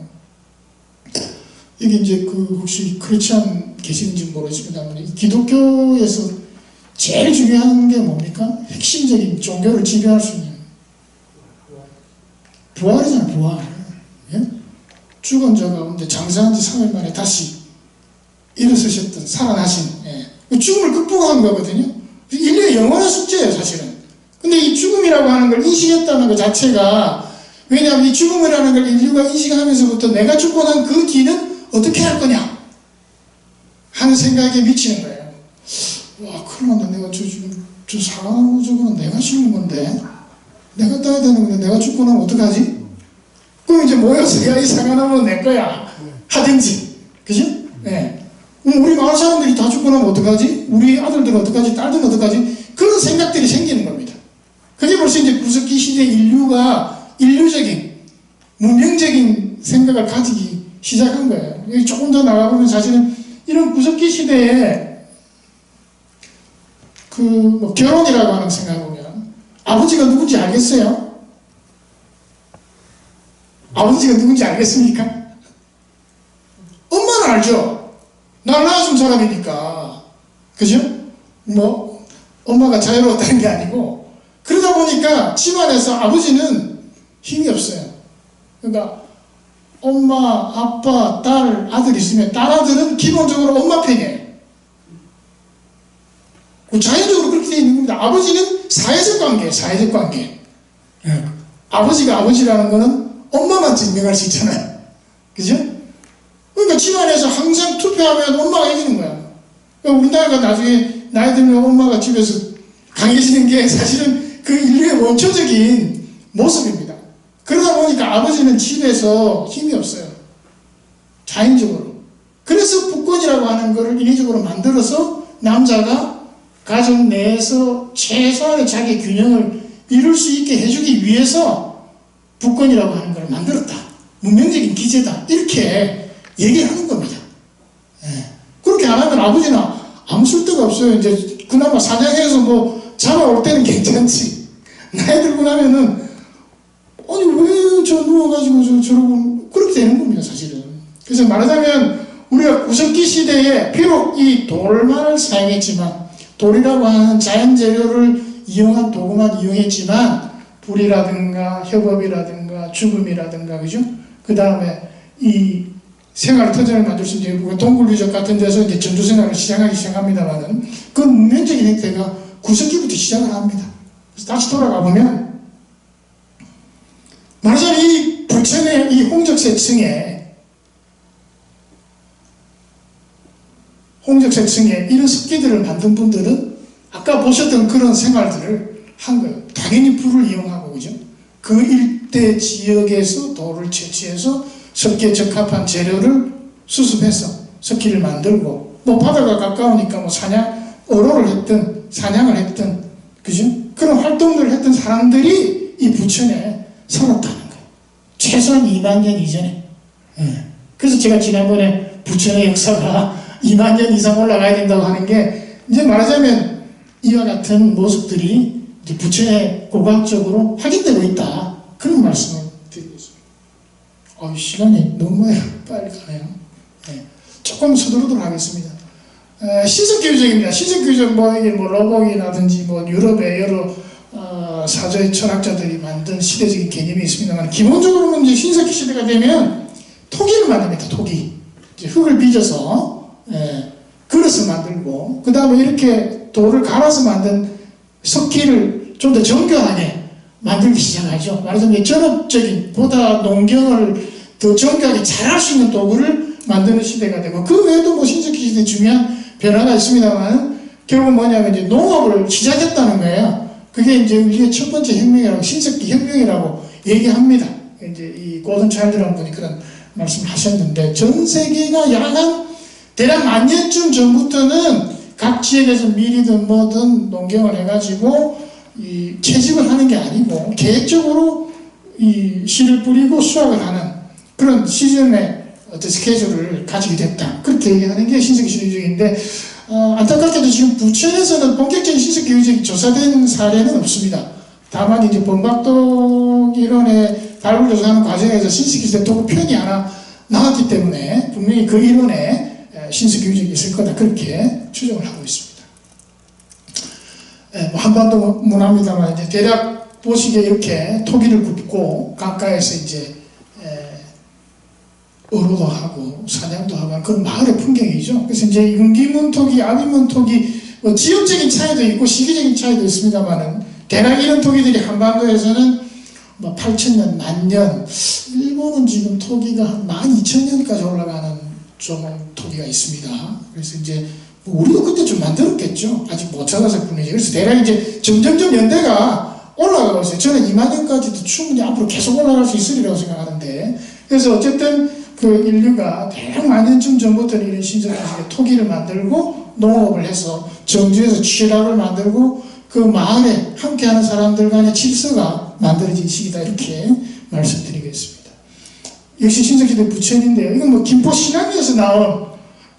이게 이제 혹시 크리스찬 계시는지 모르겠습니다만, 기독교에서 제일 중요한 게 뭡니까? 핵심적인 종교를 지배할 수 있는 부활이잖아요, 부활. 예? 죽은 자 가운데 장사한 지 3일 만에 다시 일어서셨던, 살아나신, 예. 죽음을 극복한 거거든요. 인류의 영원한 숙제예요, 사실은. 근데 이 죽음이라고 하는 걸 인식했다는 것 자체가, 왜냐하면 이 죽음이라는 걸 인류가 인식하면서부터 내가 죽고 난 그 뒤는 어떻게 할 거냐 하는 생각에 미치는 거예요. 와, 큰일 났네. 내가 저 사과나무 저거는 내가 심은 건데, 내가 따야 되는 건데 내가 죽고 나면 어떡하지? 그럼 이제 모여서 야, 이 사과나무는 내 거야 하든지, 그죠? 네. 우리 마을 사람들이 다 죽고 나면 어떡하지? 우리 아들들은 어떡하지? 딸들은 어떡하지? 그런 생각들이 생기는 겁니다. 그게 벌써 이제 구석기 시대 인류가 인류적인 문명적인 생각을 가지기 시작한 거예요. 여기 조금 더 나가보면 사실은 이런 구석기 시대에 결혼이라고 하는 생각을 보면 아버지가 누군지 알겠어요? 아버지가 누군지 알겠습니까? 엄마는 알죠. 날 낳아준 사람이니까. 그죠? 뭐 엄마가 자유로웠다는 게 아니고, 그러다 보니까 집안에서 아버지는 힘이 없어요. 그러니까 엄마, 아빠, 딸, 아들 있으면 딸, 아들은 기본적으로 엄마 편이에요. 자연적으로 그렇게 되어 있는 겁니다. 아버지는 사회적 관계예요. 사회적 관계. 아버지가 아버지라는 거는 엄마만 증명할 수 있잖아요. 그죠? 그러니까 집안에서 항상 투표하면 엄마가 이기는 거야. 그러니까 우리나라가 나중에 나이 들면 엄마가 집에서 강해지는 게 사실은 그 인류의 원초적인 모습입니다. 그러다 보니까 아버지는 집에서 힘이 없어요. 자연적으로. 그래서 부권이라고 하는 것을 인위적으로 만들어서 남자가 가정 내에서 최소한의 자기 균형을 이룰 수 있게 해주기 위해서 부권이라고 하는 걸 만들었다. 문명적인 기제다. 이렇게 얘기를 하는 겁니다. 예. 그렇게 안 하면 아버지는 아무 쓸데가 없어요. 이제 그나마 사냥해서 뭐 잡아올 때는 괜찮지. 나이 들고 나면은 아니 왜 저 누워가지고 저러고 그렇게 되는 겁니다. 사실은. 그래서 말하자면 우리가 구석기 시대에 비록 이 돌만을 사용했지만, 돌이라고 하는 자연 재료를 이용한 도구만 이용했지만 불이라든가 협업이라든가 죽음이라든가, 그죠? 그 다음에 이 생활 터전을 만들 수 있는 동굴 유적 같은 데서 이제 전투 생활을 시작하기 시작합니다만은 그 문명적인 행태가 구석기부터 시작을 합니다. 그래서 다시 돌아가 보면 말하자면 이 부천의 이 홍적세층에 이런 습기들을 만든 분들은 아까 보셨던 그런 생활들을 한 거예요. 당연히 불을 이용하고, 그죠? 그 일대 지역에서 돌을 채취해서 습기에 적합한 재료를 수습해서 습기를 만들고, 뭐 바다가 가까우니까 뭐 어로를 했든 사냥을 했든, 그죠? 그런 활동들을 했던 사람들이 이 부천에 살았다는 거예요. 최소한 2만 년 이전에. 그래서 제가 지난번에 부천의 역사가 2만 년 이상 올라가야 된다고 하는 게, 이제 말하자면 이와 같은 모습들이 이제 부천에 고고학적으로 확인되고 있다. 그런 말씀을 드리겠습니다. 시간이 너무 빨리 가네요. 조금 서두르도록 하겠습니다. 신석기유적입니다. 신석기유적 이게 러봉이라든지 유럽의 여러 사조의 철학자들이 만든 시대적인 개념이 있습니다만, 기본적으로는 이제 신석기 시대가 되면 토기를 만듭니다. 토기. 이제 흙을 빚어서 그릇을 만들고, 그 다음에 이렇게 돌을 갈아서 만든 석기를 좀 더 정교하게 만들기 시작하죠. 말하자면 전업적인, 보다 농경을 더 정교하게 잘할 수 있는 도구를 만드는 시대가 되고, 그 외에도 신석기 시대 중요한 변화가 있습니다만, 결국 뭐냐면 이제 농업을 시작했다는 거예요. 그게 이제 우리의 첫 번째 혁명이라고, 신석기 혁명이라고 얘기합니다. 이제 이 고든 차일드라는 분이 그런 말씀을 하셨는데, 전 세계가 약 한 대략 1000년쯤 전부터는 각 지역에서 밀이든 뭐든 농경을 해가지고 이 채집을 하는 게 아니고 계획적으로 이 씨를 뿌리고 수확을 하는 그런 시즌의 어떤 스케줄을 가지게 됐다. 그렇게 얘기하는 게 신석기 시대 유적인데, 안타깝게도 지금 부천에서는 본격적인 신석기 유적이 조사된 사례는 없습니다. 다만 이제 범박독 이론의 발굴 조사하는 과정에서 신석기 시대 도구 편이 하나 나왔기 때문에 분명히 그 이론에 신석기 유적이 있을 거다, 그렇게 추정을 하고 있습니다. 한반도 문화입니다만 이제 대략 보시기에 이렇게 토기를 굽고 가까이서 이제 어로도 하고 사냥도 하고 그런 마을의 풍경이죠. 그래서 이제 윤기문 토기, 아비문 토기, 지역적인 차이도 있고 시기적인 차이도 있습니다만은 대략 이런 토기들이 한반도에서는 8,000년, 10,000년, 일본은 지금 토기가 한 12,000년까지 올라가는 좀 토기가 있습니다. 그래서 이제 우리도 그때 좀 만들었겠죠. 아직 못 찾아서 뿐이지. 그래서 대략 이제 점점점 연대가 올라가고 있어요. 저는 2만 년까지도 충분히 앞으로 계속 올라갈 수 있으리라고 생각하는데, 그래서 어쨌든 그 인류가 대략 10,000년쯤 전부터는 이런 신석기 토기를 만들고 농업을 해서 정주에서 취락을 만들고 그 마을에 함께하는 사람들 간의 질서가 만들어진 시기다, 이렇게 말씀드리겠습니다. 역시 신석시대 부천인데요. 이건 김포 신안리에서 나온,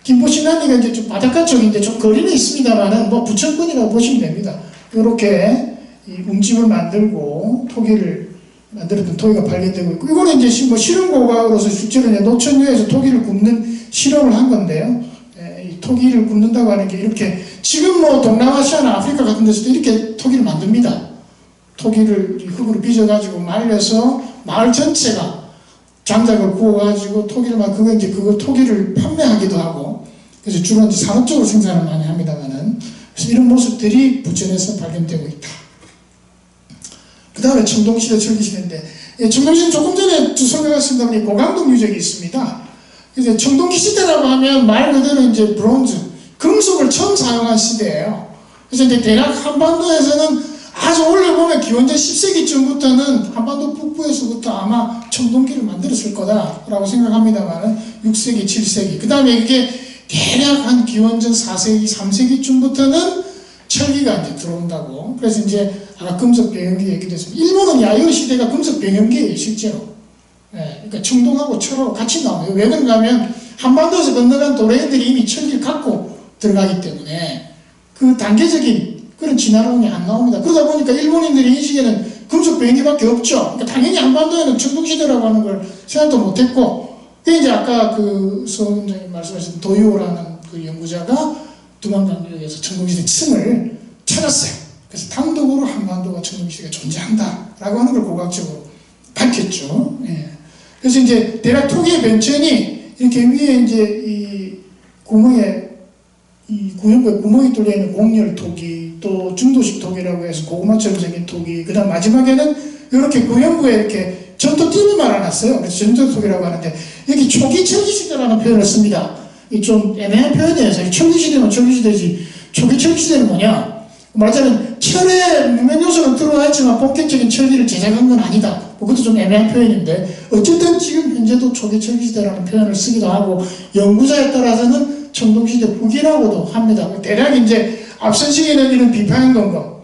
김포 신안리가 이제 좀 바닷가 쪽인데 좀 거리는 있습니다만은 부천권이라고 보시면 됩니다. 이렇게 이 웅집을 만들고 토기를 만들었던 토기가 발견되고 있고, 이거는 이제 뭐 실험 고각으로서 실제로 이제 노천유에서 토기를 굽는 실험을 한 건데요. 이 토기를 굽는다고 하는 게 이렇게 지금 뭐 동남아시아나 아프리카 같은 데서도 이렇게 토기를 만듭니다. 토기를 흙으로 빚어가지고 말려서 마을 전체가 장작을 구워가지고 토기를 막 그거 토기를 판매하기도 하고, 그래서 주로 이제 산업적으로 생산을 많이 합니다만은, 그래서 이런 모습들이 부천에서 발견되고 있다. 그 다음에 청동시대, 철기시대인데, 청동시대는 조금 전에 설명했습니다만 고강동 유적이 있습니다. 그래서 청동시대라고 하면 말 그대로 이제 브론즈, 금속을 처음 사용한 시대예요. 그래서 이제 대략 한반도에서는 아주 오래 보면 기원전 10세기쯤부터는 한반도 북부에서부터 아마 청동기를 만들었을 거다라고 생각합니다만 6세기, 7세기. 그 다음에 이게 대략 한 기원전 4세기, 3세기쯤부터는 철기가 이제 들어온다고. 그래서 이제 아까 금속 병영기 얘기됐습니다. 일본은 야요 시대가 금속 병영기예요, 실제로. 그러니까 청동하고 철하고 같이 나와요. 왜 그런가 하면 한반도에서 건너간 도래인들이 이미 철기를 갖고 들어가기 때문에 그 단계적인 그런 진화론이 안 나옵니다. 그러다 보니까 일본인들이 이 시기에는 금속 병영기밖에 없죠. 그러니까 당연히 한반도에는 청동시대라고 하는 걸 생각도 못했고, 그게 이제 아까 그 서원장님 말씀하신 도요라는 그 연구자가 두만강유역에서 청동시대 층을 찾았어요. 그래서 단독으로 한반도가 청동시대가 존재한다라고 하는 걸 고각적으로 밝혔죠. 그래서 이제 대략 토기의 변천이 이렇게 위에 이제 이 구멍에 이 구형부에 구멍이 뚫려있는 공열토기, 또 중도식 토기라고 해서 고구마처럼 생긴 토기, 그 다음 마지막에는 이렇게 구형부에 이렇게 점토띠를 말아놨어요. 그래서 점토토기라고 하는데, 여기 초기 철기시대라는 표현을 씁니다. 이 좀 애매한 표현이어서, 철기시대는 철기시대지, 초기 철기시대는 뭐냐? 말하자면, 철에 문명 요소는 들어와 있지만 본격적인 철기를 제작한 건 아니다. 뭐 그것도 좀 애매한 표현인데, 어쨌든 지금 현재도 초기 철기시대라는 표현을 쓰기도 하고, 연구자에 따라서는 청동시대 후기라고도 합니다. 대략 이제 앞선 시기는 이런 비파행동검,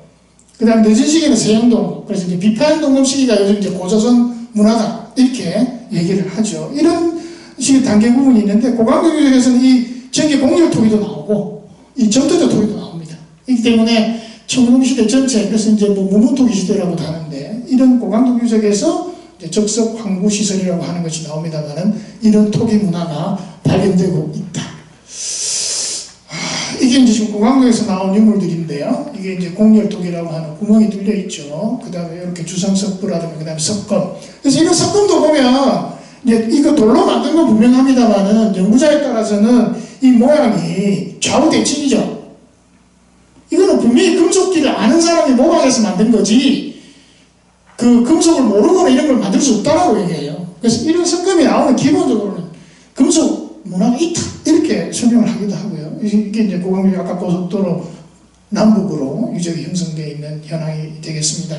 그 다음 늦은 시기는 세형동검, 그래서 이제 비파행동검 시기가 요즘 이제 고조선 문화다, 이렇게 얘기를 하죠. 이런 식의 단계 부분이 있는데, 고강도 유적에서는 이 전기 공열 토기도 나오고, 이 점토대 토기도 나옵니다. 이기 때문에 청동시대 전체, 그래서 이제 뭐 무문토기 시대라고도 하는데, 이런 고강도 유적에서 적석 황구 시설이라고 하는 것이 나옵니다만은, 이런 토기 문화가 발견되고 있다. 이게 이제 지금 고강도에서 나온 유물들인데요. 이게 이제 공열토기라고 하는 구멍이 뚫려 있죠. 그 다음에 이렇게 주상석부라든가, 그 다음에 석검. 그래서 이런 석검도 보면, 이제 이거 돌로 만든 건 분명합니다만은, 연구자에 따라서는 이 모양이 좌우대칭이죠. 이거는 분명히 금속기를 아는 사람이 모방해서 만든 거지, 그 금속을 모르고는 이런 걸 만들 수 없다라고 얘기해요. 그래서 이런 석검이 나오는 기본적으로는 금속 문화가 있다, 이렇게 설명을 하기도 하고요. 이게 이제 고강도 아까 고속도로 남북으로 유적이 형성되어 있는 현황이 되겠습니다.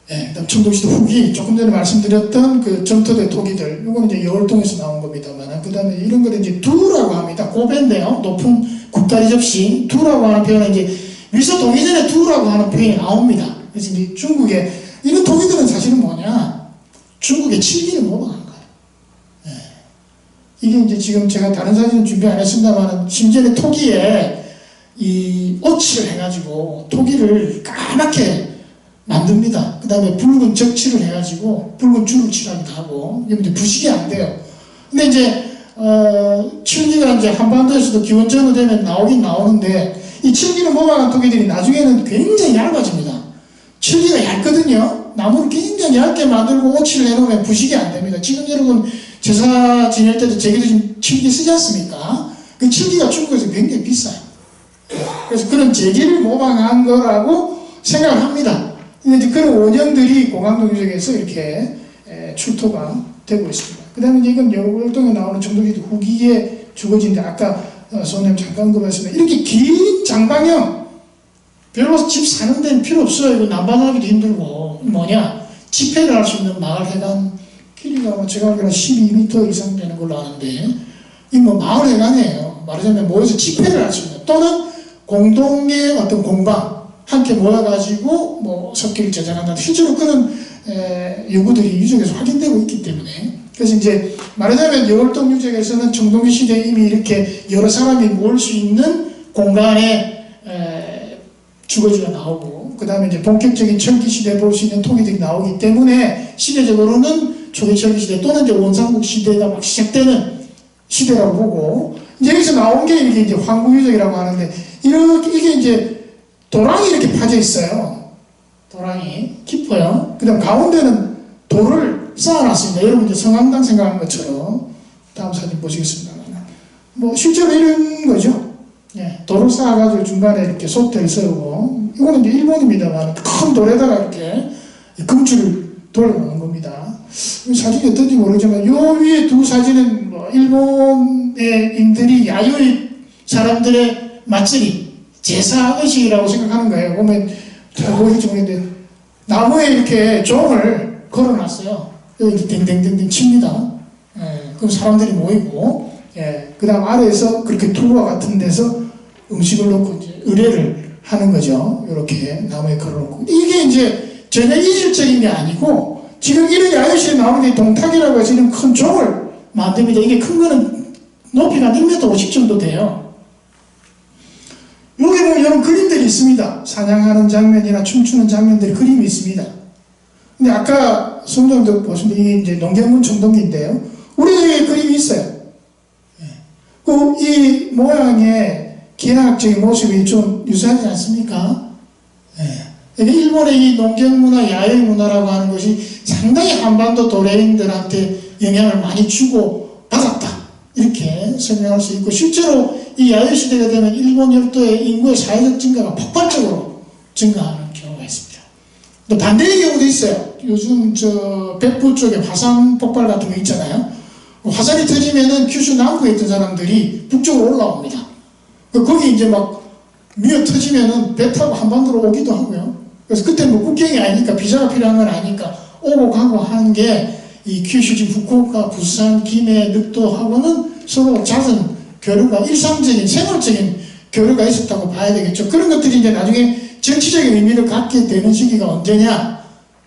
그다음 청동시대 후기, 조금 전에 말씀드렸던 그 점토대 토기들, 이거는 이제 여월동에서 나온 겁니다만, 그 다음에 이런 거를 이제 두라고 합니다. 고배인데요. 높은 국다리 접시, 두라고 하는 표현은 이제 미소 동이 전에 두라고 하는 표현이 나옵니다. 그래서 이제 중국에, 이런 토기들은 사실은 뭐냐? 중국의 칠기를 모방한 거예요. 이게 이제 지금 제가 다른 사진은 준비 안 했습니다만, 심지어는 토기에 이 오칠을 해가지고 토기를 까맣게 만듭니다. 그 다음에 붉은 적칠을 해가지고 붉은 줄을 칠하기도 하고, 이게 이제 부식이 안 돼요. 근데 이제, 칠기가 이제 한반도에서도 기원전후 되면 나오긴 나오는데, 이 칠기를 모방한 토기들이 나중에는 굉장히 얇아집니다. 칠기가 얇거든요. 나무를 굉장히 얇게 만들고 오칠을 해놓으면 부식이 안 됩니다. 지금 여러분 제사 지낼 때도 제기도 지금 칠기 쓰지 않습니까? 그 칠기가 중국에서 굉장히 비싸요. 그래서 그런 제기를 모방한 거라고 생각을 합니다. 근데 이제 그런 원형들이 고강도 유적에서 이렇게 출토가 되고 있습니다. 그 다음에 이제 이건 여월동에 나오는 청동시대 후기에 주거지인데, 아까 소님 잠깐 그 말씀에 이렇게 긴 장방형, 별로 집 사는 데는 필요 없어요. 이거 난방하기도 힘들고, 뭐냐, 집회를 할 수 있는 마을 해관 길이가 제가 알기로는 12m 이상 되는 걸로 아는데, 이 뭐 마을 해관이에요. 말하자면 모여서 집회를 할 수 있는, 또는 공동의 어떤 공방, 함께 모여가지고 뭐 석기를 제작한다. 실제로 그런 연구들이 유적에서 확인되고 있기 때문에, 그래서 이제 말하자면 여월동 유적에서는 청동기 시대에 이미 이렇게 여러 사람이 모일 수 있는 공간의 주거지가 나오고, 그 다음에 이제 본격적인 철기 시대에 볼 수 있는 토기들이 나오기 때문에 시대적으로는 초기 철기 시대 또는 이제 원삼국 시대가 막 시작되는 시대라고 보고, 이제 여기서 나온 게 이게 이제 황구유적이라고 하는데, 이게 이제 도랑이 이렇게 파져 있어요. 도랑이 깊어요. 그 다음 가운데는 돌을 쌓아놨습니다. 여러분 이제 성황당 생각하는 것처럼. 다음 사진 보시겠습니다. 뭐 실제로 이런 거죠. 예, 돌을 쌓아가지고 중간에 이렇게 솥대를 세우고, 이거는 이제 일본입니다만 큰 돌에다가 이렇게 금줄을 돌려놓는 겁니다. 사진이 어떤지 모르지만 요 위에 두 사진은 뭐 일본의 인들이 야요이 사람들의 맛집이 제사의식이라고 생각하는 거예요. 보면 잘 보일지 모르겠는데 나무에 이렇게 종을 걸어놨어요. 여기 댕댕댕댕 칩니다. 예, 그럼 사람들이 모이고, 예, 그 다음 아래에서 그렇게 투구와 같은 데서 음식을 넣고 이제 의례를 하는 거죠. 이렇게 나무에 걸어놓고. 이게 이제 전혀 이질적인 게 아니고, 지금 이런 야유실에 나오는 게 동탁이라고 해서 이런 큰 종을 만듭니다. 이게 큰 거는 높이가 1m 50 정도 돼요. 여기 보면 이런 그림들이 있습니다. 사냥하는 장면이나 춤추는 장면들이 그림이 있습니다. 근데 아까 성정도 보시면 이게 이제 농경문 청동기인데요. 우리에게 그림이 있어요. 이 모양의 기하학적인 모습이 좀 유사하지 않습니까? 이게 일본의 이 농경문화, 야외 문화라고 하는 것이 상당히 한반도 도래인들한테 영향을 많이 주고 받았다. 이렇게 설명할 수 있고, 실제로 이 야외 시대가 되면 일본 열도의 인구의 사회적 증가가 폭발적으로 증가하는 경우가 있습니다. 또 반대의 경우도 있어요. 요즘 백부 쪽에 화산 폭발 같은 거 있잖아요. 화산이 터지면은 큐슈 남부에 있던 사람들이 북쪽으로 올라옵니다. 거기 이제 막 미어 터지면은 배 타고 한반도로 오기도 하고요. 그래서 그때 뭐 국경이 아니니까 비자가 필요한 건 아니니까 오고 가고 하는 게 이 큐슈 지금 후쿠오카, 부산, 기내, 늑도하고는 서로 잦은 교류가 일상적인 생활적인 교류가 있었다고 봐야 되겠죠. 그런 것들이 이제 나중에 정치적인 의미를 갖게 되는 시기가 언제냐,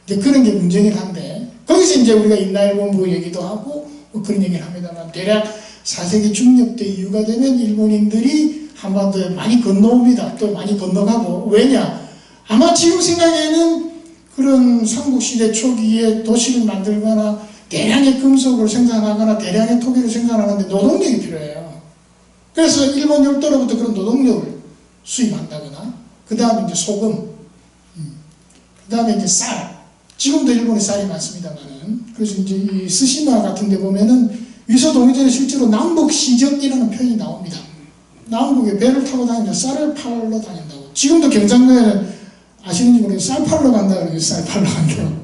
이제 그런 게 문제긴 한데, 거기서 이제 우리가 인나일본부 얘기도 하고 뭐 그런 얘기를 합니다만, 대략 4세기 중엽 때 이후가 되면 일본인들이 한반도에 많이 건너옵니다. 또 많이 건너가고. 왜냐? 아마 지금 생각에는 그런 삼국시대 초기에 도시를 만들거나 대량의 금속을 생산하거나 대량의 토기를 생산하는데 노동력이 필요해요. 그래서 일본 열도로부터 그런 노동력을 수입한다거나, 그 다음에 이제 소금, 그 다음에 이제 쌀. 지금도 일본에 쌀이 많습니다만은. 그래서 이제 이 스시마 같은 데 보면은 위서 동의전에 실제로 남북 시적이라는 표현이 나옵니다. 남북에 배를 타고 다니면서 쌀을 팔러 다닌다고. 지금도 경상도에는 아시는지 모르겠어요. 쌀 팔러 간다 그래요. 쌀 팔러 간다고.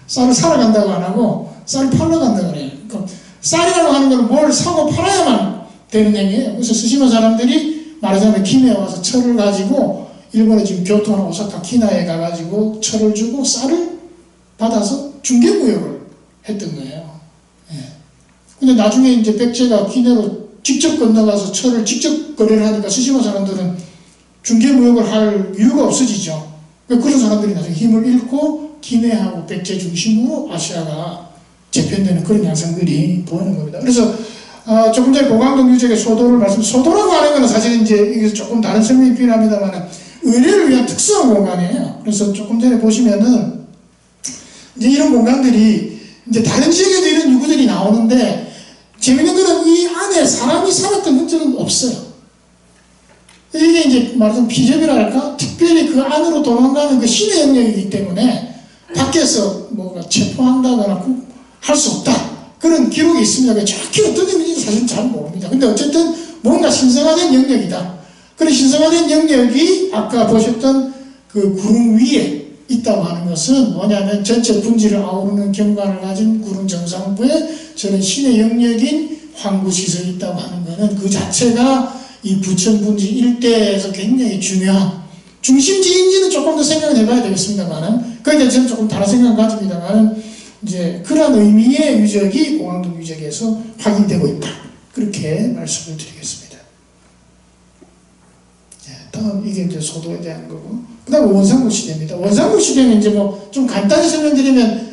쌀을 사러 간다고 안 하고 쌀 팔러 간다고 그래요. 그러니까 쌀이라고 하는 건 뭘 사고 팔아야만 되는 행위예요. 그래서 스시마 사람들이 말하자면 기내에 와서 철을 가지고 일본에 지금 교토나 오사카, 키나에 가가지고 철을 주고 쌀을 받아서 중개무역을 했던 거예요. 근데 나중에 이제 백제가 기내로 직접 건너가서 철을 직접 거래를 하니까 스시마 사람들은 중개무역을 할 이유가 없어지죠. 그런 사람들이 나중에 힘을 잃고 기내하고 백제 중심으로 아시아가 재편되는 그런 양상들이 보이는 겁니다. 그래서 조금 전에 보강동 유적의 소도라고 하는 것은 사실 이제 조금 다른 설명이 필요합니다만 의뢰를 위한 특수한 공간이에요. 그래서 조금 전에 보시면은 이제 이런 공간들이 이제 다른 지역에도 이런 유구들이 나오는데, 재밌는 것은 이 안에 사람이 살았던 흔적은 없어요. 이게 이제 말하자면 비접이랄까? 특별히 그 안으로 도망가는 그 신의 영역이기 때문에 밖에서 뭐가 체포한다거나 할 수 없다. 그런 기록이 있습니다. 정확히 어떤 의미인지 사실 잘 모릅니다. 근데 어쨌든 뭔가 신성화된 영역이다. 그런 신성화된 영역이 아까 보셨던 그 구름 위에 있다고 하는 것은 뭐냐면 전체 분지를 아우르는 경관을 가진 구름 정상부에 저는 신의 영역인 황구시설이 있다고 하는 것은 그 자체가 이 부천 분지 일대에서 굉장히 중요한 중심지인지는 조금 더 생각을 해봐야 되겠습니다만은, 그에 대해서 저는 조금 다른 생각을 가집니다만은, 이제 그런 의미의 유적이 공항동 유적에서 확인되고 있다. 그렇게 말씀을 드리겠습니다. 다음 이게 이제 소도에 대한 거고, 그 다음에 원삼국 시대입니다. 원삼국 시대는 이제 뭐 좀 간단히 설명드리면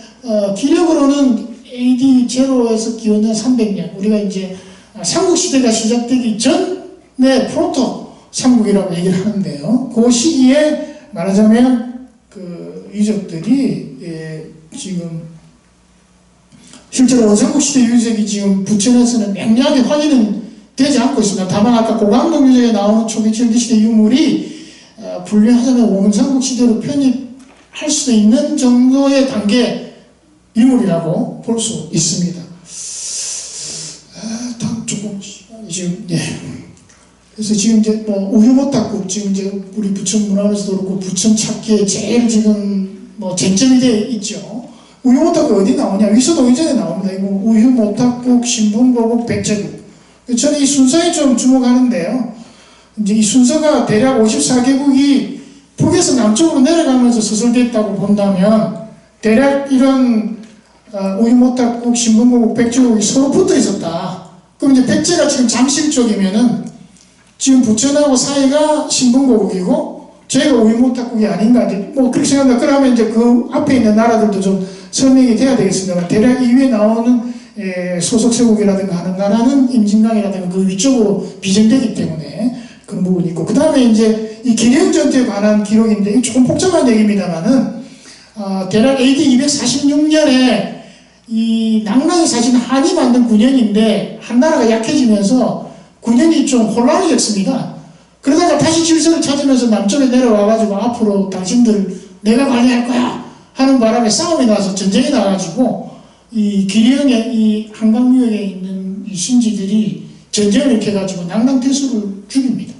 기력으로는 AD 0에서 기원전 300년, 우리가 이제 삼국 시대가 시작되기 전에 프로토 삼국이라고 얘기를 하는데요. 그 시기에 말하자면 그 유적들이 지금 실제로 원삼국 시대 유적이 지금 부천에서는 명료하게 확인은 되지 않고 있습니다. 다만 아까 고강동 유적에 나오는 초기 전기시대 유물이 분류하자면 원삼국 시대로 편입할 수 있는 정도의 단계 유물이라고 볼 수 있습니다. 다음 조금 지금 그래서 지금 이제 뭐 우유모탁국 지금 이제 우리 부천 문화원에서도 그렇고 부천 찾기에 제일 지금 뭐 쟁점이 돼 있죠. 우유모탁국 어디 나오냐? 위서동 이전에 나옵니다. 이거 우유모탁국, 신분고국, 백제국. 저는 이 순서에 좀 주목하는데요. 이제 이 순서가 대략 54개국이 북에서 남쪽으로 내려가면서 서설됐다고 본다면 대략 이런 우유모탁국, 신분고국, 백제국이 서로 붙어 있었다. 그럼 이제 백제가 지금 잠실 쪽이면은 지금 부천하고 사이가 신분고국이고 저희가 우유모탁국이 아닌가 이제 뭐 그렇게 생각합니다. 그러면 이제 그 앞에 있는 나라들도 좀 설명이 돼야 되겠습니다. 대략 이 위에 나오는 소속세국이라든가 하는 나라는 임진강이라든가 그 위쪽으로 비전되기 때문에 그런 부분이 있고 그 다음에 이제 이 기령전투에 관한 기록인데 조금 복잡한 얘기입니다만은 대략 AD 246년에 이 낙랑이 사실 한이 만든 군현인데 한 나라가 약해지면서 군현이 좀 혼란이 됐습니다. 그러다가 다시 질서를 찾으면서 남쪽에 내려와가지고 앞으로 당신들 내가 관리할 거야 하는 바람에 싸움이 나서 전쟁이 나가지고 이 기령의 이 한강유역에 있는 이 순지들이 전쟁을 일으켜가지고 낙랑태수를 죽입니다.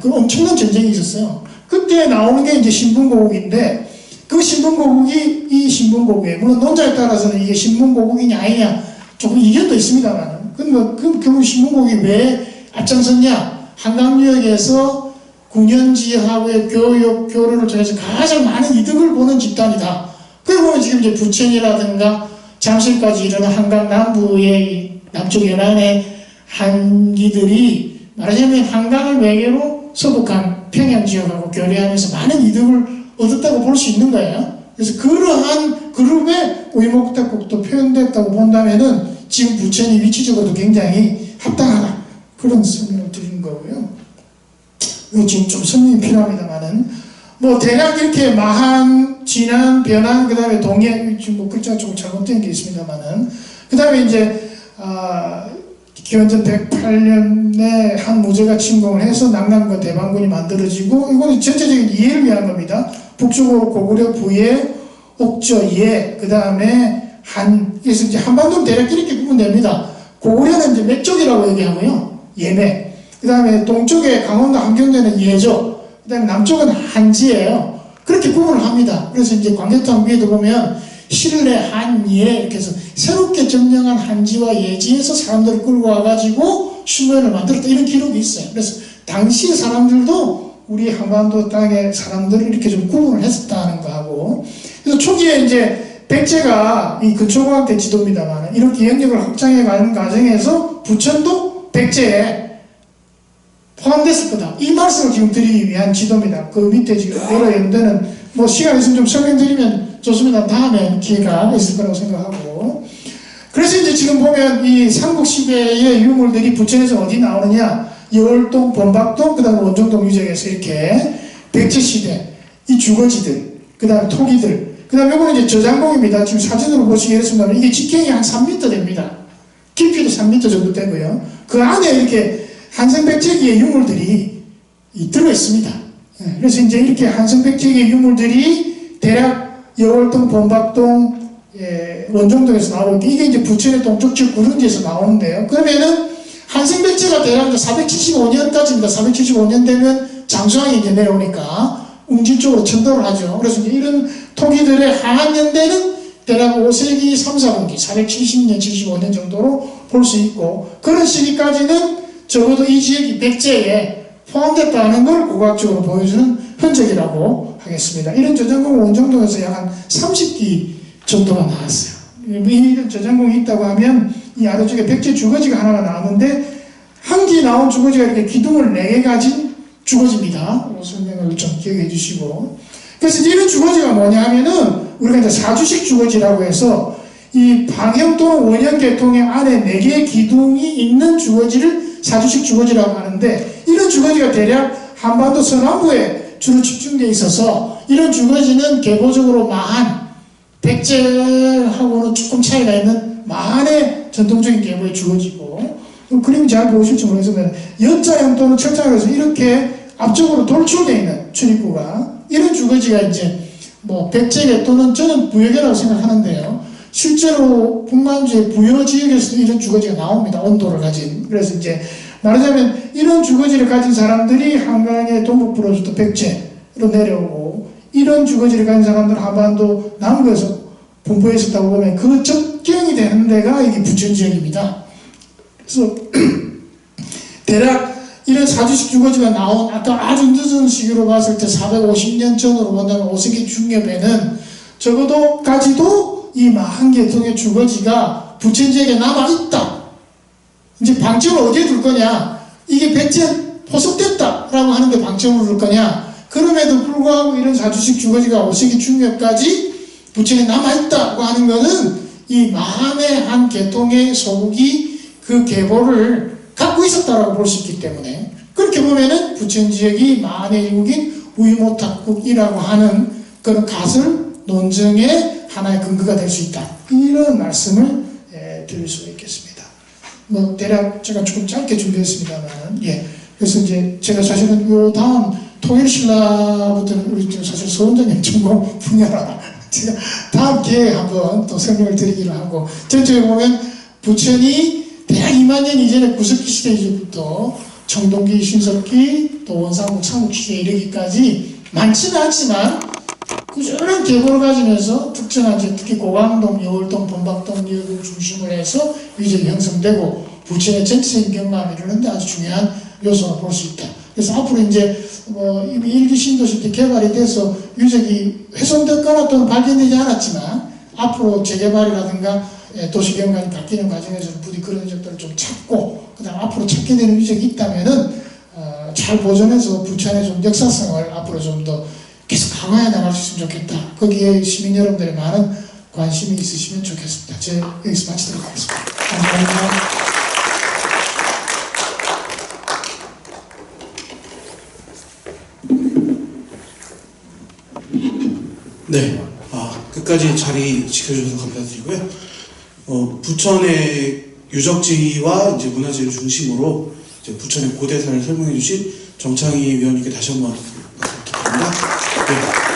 그 엄청난 전쟁이 있었어요. 그때 나오는 게 이제 신분고국인데 그 신분고국이 이 신분고국이에요. 물론 논자에 따라서는 이게 신분고국이냐 아니냐 조금 이견도 있습니다만 그 결국 신분고국이 왜 앞장섰냐? 한강유역에서 군현지하고의 교육, 교류를 통해서 가장 많은 이득을 보는 집단이다. 그리고 보면 지금 이제 부천이라든가 잠실까지 이르는 한강 남부의 남쪽 연안의 한기들이 말하자면 한강을 매개로 서북한 평양 지역하고 교류하면서 많은 이득을 얻었다고 볼 수 있는 거예요. 그래서 그러한 그룹의 우유모탁국도 표현됐다고 본다면은 지금 부천이 위치적으로도 굉장히 합당하다. 그런 설명을 드린 거고요. 이거 지금 좀 설명이 필요합니다만은 뭐 대략 이렇게 마한, 진안, 변안, 그 다음에 동해 지금 뭐 글자가 조금 잘못된 게 있습니다만은 그 다음에 이제 기원전 108년에 한 무제가 침공을 해서 낙랑과 대방군이 만들어지고 이거는 전체적인 이해를 위한 겁니다. 북쪽으로 고구려 부예, 옥저 예, 그 다음에 한, 그래서 이제 한반도는 대략 이렇게 구분됩니다. 고구려는 이제 맥쪽이라고 얘기하고요. 예매. 그 다음에 동쪽에 강원도 함경도는 예조. 그 다음에 남쪽은 한지예요. 그렇게 구분을 합니다. 그래서 이제 광개토항 위에도 보면 신래, 한예 이렇게 해서 새롭게 점령한 한지와 예지에서 사람들을 끌고 와가지고 슈메르를 만들었다 이런 기록이 있어요. 그래서 당시 사람들도 우리 한반도 땅의 사람들을 이렇게 좀 구분을 했었다는 거하고 그래서 초기에 이제 백제가 이 근초고학대 지도입니다만 이렇게 영역을 확장해 가는 과정에서 부천도 백제에 포함됐을 거다. 이 말씀을 지금 드리기 위한 지도입니다. 그 밑에 지금 여러 연대는 뭐 시간 있으면 좀 설명드리면 좋습니다. 다음에 기회가 있을 거라고 생각하고. 그래서 이제 지금 보면 이 삼국시대의 유물들이 부천에서 어디 나오느냐. 여월동, 범박동, 그 다음에 원정동 유적에서 이렇게 백제시대, 이 주거지들, 그 다음에 토기들, 그 다음에 이거는 이제 저장봉입니다. 지금 사진으로 보시겠습니다. 이게 직경이 한 3m 됩니다. 깊이도 3m 정도 되고요. 그 안에 이렇게 한성백제기의 유물들이 들어있습니다. 그래서 이제 이렇게 한성백제기의 유물들이 대략 여월동, 범박동, 원정동에서 나오고 이게 이제 부천의 동쪽 지역 구릉지에서 나오는데요. 그러면은 한성백제가 대략 475년까지입니다. 475년 되면 장수왕이 이제 내려오니까 웅진 쪽으로 천도를 하죠. 그래서 이제 이런 토기들의 하한연대는 대략 5세기 3, 4분기 470년, 75년 정도로 볼 수 있고 그런 시기까지는 적어도 이 지역이 백제에 포함됐다는 걸 고고학적으로 보여주는 흔적이라고 하겠습니다. 이런 저장공 원정동에서 약 한 30기 정도가 나왔어요. 이런 저장공이 있다고 하면 이 아래쪽에 백제 주거지가 하나가 나오는데 한 기 나온 주거지가 이렇게 기둥을 4개 가진 주거지입니다. 설명을 좀 기억해 주시고. 그래서 이런 주거지가 뭐냐 하면은 우리가 이제 사주식 주거지라고 해서 이 방형 또는 원형 계통의 안에 4개의 기둥이 있는 주거지를 사주식 주거지라고 하는데 이런 주거지가 대략 한반도 서남부에 주로 집중되어 있어서 이런 주거지는 계보적으로 마한, 백제하고는 조금 차이가 있는 마한의 전통적인 계보의 주거지고, 그림 잘 보실지 모르겠지만 Y자형 또는 철자형에서 이렇게 앞쪽으로 돌출되어 있는 출입구가, 이런 주거지가 이제 뭐 백제계 또는 저는 부여계라고 생각하는데요. 실제로 북만주의 부여지역에서도 이런 주거지가 나옵니다. 온도를 가진. 그래서 이제 말하자면 이런 주거지를 가진 사람들이 한강의 동북부로부터 백제로 내려오고, 이런 주거지를 가진 사람들은 한반도 남부에서 분포해 있었다고 보면 그 접경이 되는 데가 이게 부천지역입니다. 그래서 대략 이런 사주식 주거지가 나온 아까 아주 늦은 시기로 봤을 때 450년 전으로 본다면 5세기 중엽에는 적어도까지도 이 마한 계통의 주거지가 부천지역에 남아있다. 이제 방점을 어디에 둘 거냐? 이게 백제 포섭됐다라고 하는데 방점을 둘 거냐? 그럼에도 불구하고 이런 사주식 주거지가 5세기 중엽까지 부천에 남아있다고 하는 것은 이 마한의 한 계통의 소국이 그 계보를 갖고 있었다라고 볼 수 있기 때문에, 그렇게 보면은 부천 지역이 마한의 일국인 우유모탁국이라고 하는 그런 가설 논증의 하나의 근거가 될 수 있다. 이런 말씀을 드릴 수가 있겠습니다. 뭐 대략 제가 조금 짧게 준비했습니다만, 그래서 이제 제가 사실은 요 다음 토일신라부터는 우리 사실 서 원장님 전공 분야라 제가 다음 기회에 한번 또 설명을 드리기로 하고, 전체적으로 보면 부천이 대략 2만 년 이전의 구석기 시대 이후부터 청동기, 신석기, 또 원삼국, 삼국 시대에 이르기까지 많지는 않지만 꾸준한 계보를 가지면서 특정한 특히 고강동, 여울동, 범박동 지역을 중심으로 해서 위적이 형성되고 부천의 전체적인 경감이 이르는데 아주 중요한 요소로 볼 수 있다. 그래서 앞으로 이제 이미 일기 신도시 때 개발이 돼서 유적이 훼손됐거나 또는 발견되지 않았지만 앞으로 재개발이라든가 도시경관이 바뀌는 과정에서 부디 그런 흔적들을 좀 찾고, 그 다음 앞으로 찾게 되는 유적이 있다면은 잘 보존해서 부천의 좀 역사성을 앞으로 좀 더 계속 강화해 나갈 수 있으면 좋겠다. 거기에 시민 여러분들의 많은 관심이 있으시면 좋겠습니다. 제가 여기서 마치도록 하겠습니다. 감사합니다. 네, 끝까지 자리 지켜주셔서 감사드리고요. 부천의 유적지와 이제 문화재를 중심으로 이제 부천의 고대사를 설명해 주신 정창희 위원님께 다시 한번 말씀 부탁드립니다. 네.